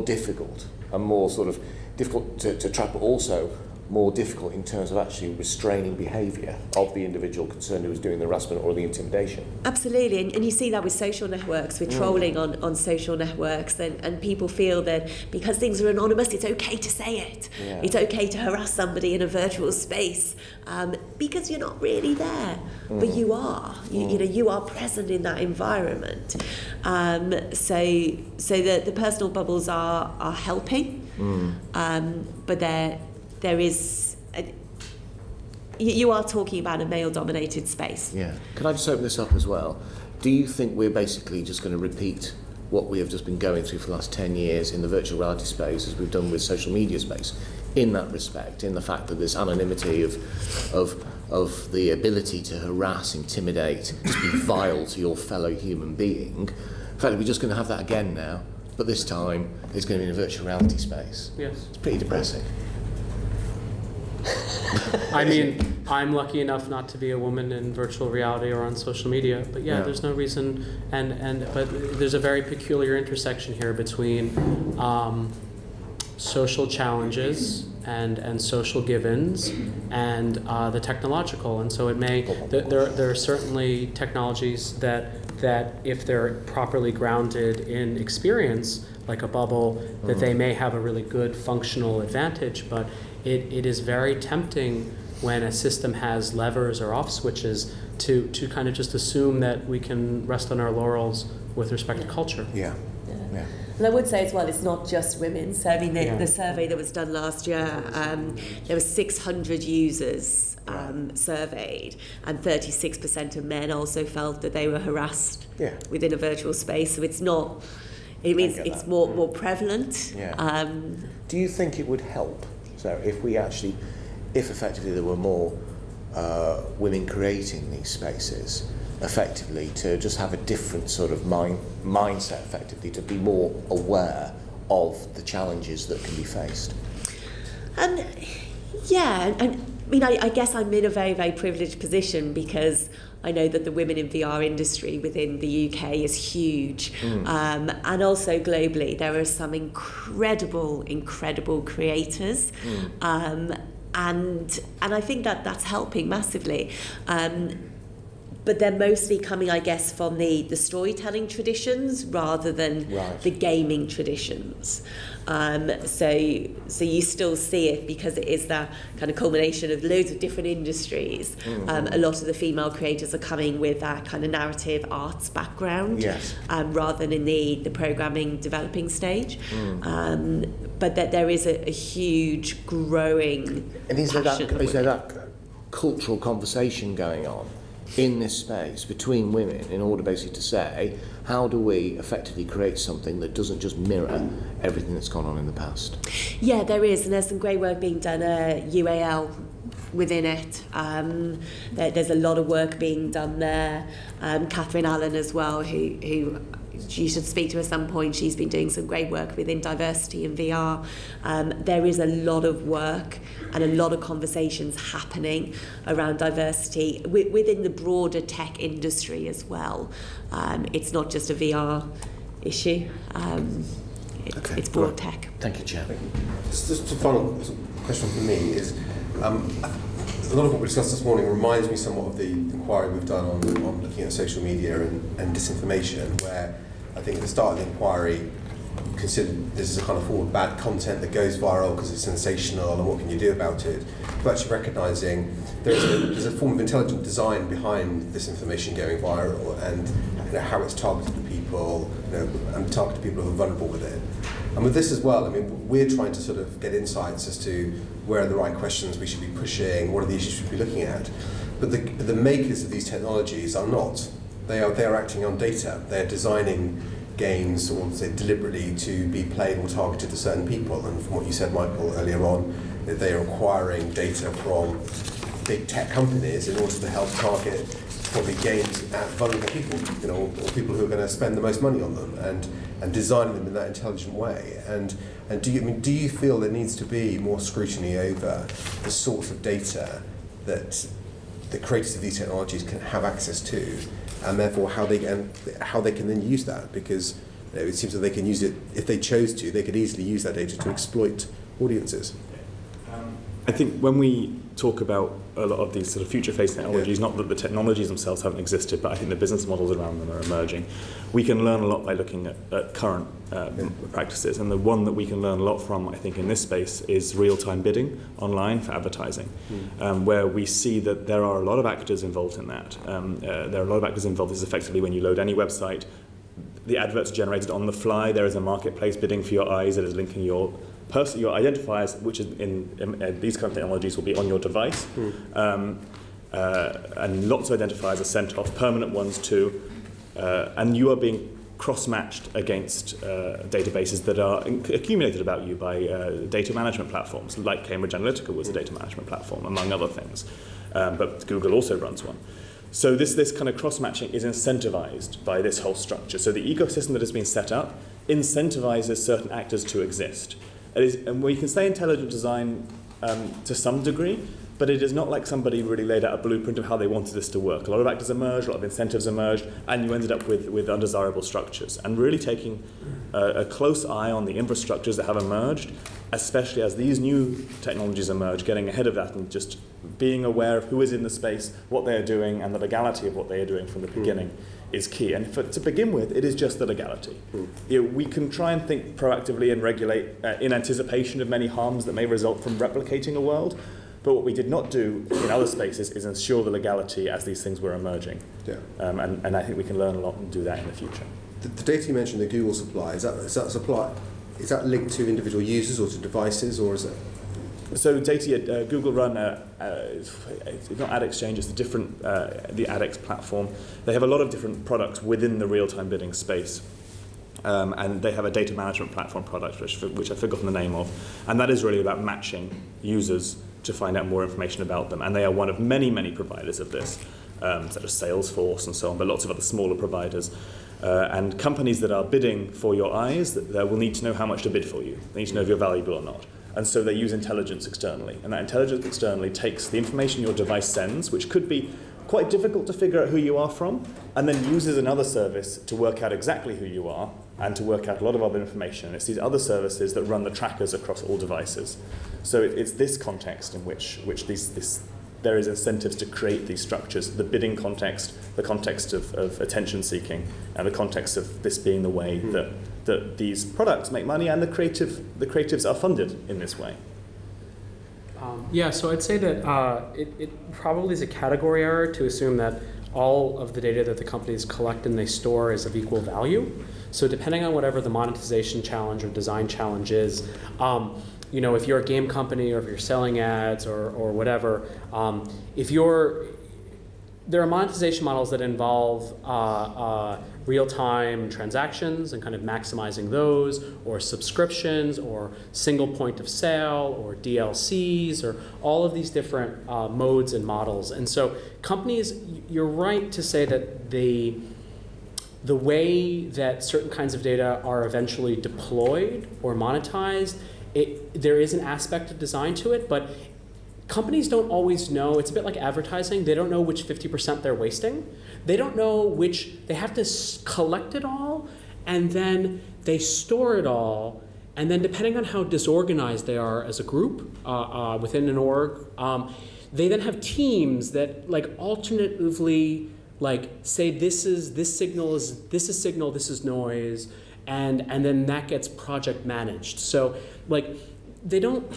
difficult and more sort of difficult to trap, but also more difficult in terms of actually restraining behaviour of the individual concerned who is doing the harassment or the intimidation? Absolutely, and you see that with social networks, with trolling on social networks, and people feel that because things are anonymous, it's okay to say it. It's okay to harass somebody in a virtual space because you're not really there, but you are. You know, you are present in that environment. So the personal bubbles are helping, but there is you are talking about a male-dominated space. Yeah. Can I just open this up as well? Do you think we're basically just going to repeat what we have just been going through for the last 10 years in the virtual reality space as we've done with social media space, in that respect, in the fact that this anonymity of the ability to harass, intimidate, just be vile to your fellow human being? In fact, we're just going to have that again now, but this time it's going to be in a virtual reality space. Yes. It's pretty depressing. I mean, I'm lucky enough not to be a woman in virtual reality or on social media, but there's no reason, but there's a very peculiar intersection here between social challenges and social givens and the technological, and so it may there are certainly technologies that if they're properly grounded in experience, like a bubble, that they may have a really good functional advantage, but it is very tempting when a system has levers or off switches to kind of just assume that we can rest on our laurels with respect to culture. Yeah. And I would say as well, it's not just women. So I mean, the survey that was done last year, there were 600 users surveyed, and 36% of men also felt that they were harassed within a virtual space. So it's not. It means it's more prevalent. Yeah. Do you think it would help? So if effectively there were more women creating these spaces, effectively to just have a different sort of mindset, effectively to be more aware of the challenges that can be faced? And I mean, I guess I'm in a very, very privileged position because I know that the women in VR industry within the UK is huge. And also globally, there are some incredible creators. And I think that's helping massively. But they're mostly coming, I guess, from the storytelling traditions rather than the gaming traditions. So you still see it because it is that kind of culmination of loads of different industries. A lot of the female creators are coming with that kind of narrative arts background, rather than in the programming developing stage. But that there is a huge growing and is there that cultural conversation going on in this space between women in order basically to say, how do we effectively create something that doesn't just mirror everything that's gone on in the past? Yeah, there is, and there's some great work being done at UAL within it. There's a lot of work being done there. Catherine Allen as well, who you should speak to at some point. She's been doing some great work within diversity and VR. There is a lot of work and a lot of conversations happening around diversity within the broader tech industry as well. It's not just a VR issue. It's broad tech. Thank you, Chair. Just a final question from me is, a lot of what we discussed this morning reminds me somewhat of the inquiry we've done on looking at social media and disinformation, where I think at the start of the inquiry, considered this is a kind of forward bad content that goes viral because it's sensational and what can you do about it, but actually recognising there's a form of intelligent design behind this information going viral, and how it's targeted to people, and targeted people who are vulnerable with it. And with this as well, I mean, we're trying to sort of get insights as to where are the right questions we should be pushing, what are the issues we should be looking at. But the makers of these technologies are not. They are acting on data. They're designing games, or say deliberately, to be played or targeted to certain people. And from what you said, Michael, earlier on, they are acquiring data from big tech companies in order to help target probably games at vulnerable people, or people who are going to spend the most money on them, and designing them in that intelligent way. And do you feel there needs to be more scrutiny over the sorts of data that the creators of these technologies can have access to, and therefore how they can then use that? Because it seems that they can use it, if they chose to, they could easily use that data to exploit audiences. I think when we talk about a lot of these sort of future-facing technologies, not that the technologies themselves haven't existed, but I think the business models around them are emerging. We can learn a lot by looking at current practices, and the one that we can learn a lot from, I think, in this space is real-time bidding online for advertising, where we see that there are a lot of actors involved in that. There are a lot of actors involved. This is effectively when you load any website, the adverts are generated on the fly. There is a marketplace bidding for your eyes that is linking your identifiers, which is in these kind of technologies, will be on your device, and lots of identifiers are sent off, permanent ones too, and you are being cross-matched against databases that are accumulated about you by data management platforms, like Cambridge Analytica was a data management platform, among other things, but Google also runs one. So this kind of cross-matching is incentivized by this whole structure. So the ecosystem that has been set up incentivizes certain actors to exist. And we can say intelligent design to some degree, but it is not like somebody really laid out a blueprint of how they wanted this to work. A lot of actors emerged, a lot of incentives emerged, and you ended up with undesirable structures. And really taking a close eye on the infrastructures that have emerged, especially as these new technologies emerge, getting ahead of that and just being aware of who is in the space, what they are doing, and the legality of what they are doing from the beginning is key. And to begin with, it is just the legality. We can try and think proactively and regulate in anticipation of many harms that may result from replicating a world, but what we did not do in other spaces is ensure the legality as these things were emerging. Yeah. And I think we can learn a lot and do that in the future. The data you mentioned, the Google supply, is that linked to individual users or to devices, or is it? So data, Google run, it's not AdExchange, it's the AdEx platform. They have a lot of different products within the real-time bidding space. And they have a data management platform product, which I've forgotten the name of. And that is really about matching users to find out more information about them. And they are one of many, many providers of this, such as Salesforce and so on, but lots of other smaller providers. And companies that are bidding for your eyes will need to know how much to bid for you. They need to know if you're valuable or not. And so they use intelligence externally. And that intelligence externally takes the information your device sends, which could be quite difficult to figure out who you are from, and then uses another service to work out exactly who you are and to work out a lot of other information. And it's these other services that run the trackers across all devices. So it's this context in which there is incentives to create these structures, the bidding context, the context of attention seeking, and the context of this being the way that these products make money, and the creatives are funded in this way. Yeah, so I'd say that it probably is a category error to assume that all of the data that the companies collect and they store is of equal value. So depending on whatever the monetization challenge or design challenge is, if you're a game company or if you're selling ads or whatever, if you're there are monetization models that involve real-time transactions and kind of maximizing those, or subscriptions, or single point of sale, or DLCs, or all of these different modes and models. And so companies, you're right to say that the way that certain kinds of data are eventually deployed or monetized, there is an aspect of design to it, but companies don't always know. It's a bit like advertising. They don't know which 50% they're wasting. They don't know which, they have to collect it all, and then they store it all, and then depending on how disorganized they are as a group within an org, they then have teams that like alternatively like say this is signal, this is noise, and then that gets project managed. So like they don't,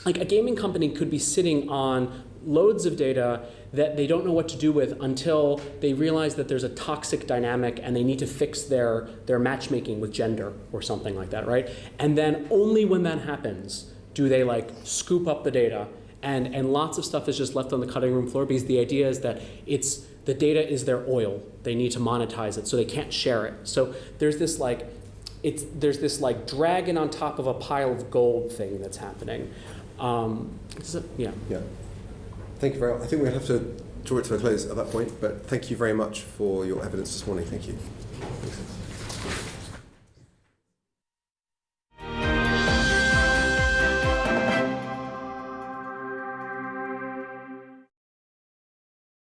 like a gaming company could be sitting on loads of data that they don't know what to do with until they realize that there's a toxic dynamic and they need to fix their matchmaking with gender or something like that, right? And then only when that happens do they like scoop up the data, and lots of stuff is just left on the cutting room floor because the idea is that the data is their oil. They need to monetize it, so they can't share it. So there's this like dragon on top of a pile of gold thing that's happening. Yeah. Thank you very much. I think we're going to have to draw it to a close at that point, but thank you very much for your evidence this morning. Thank you.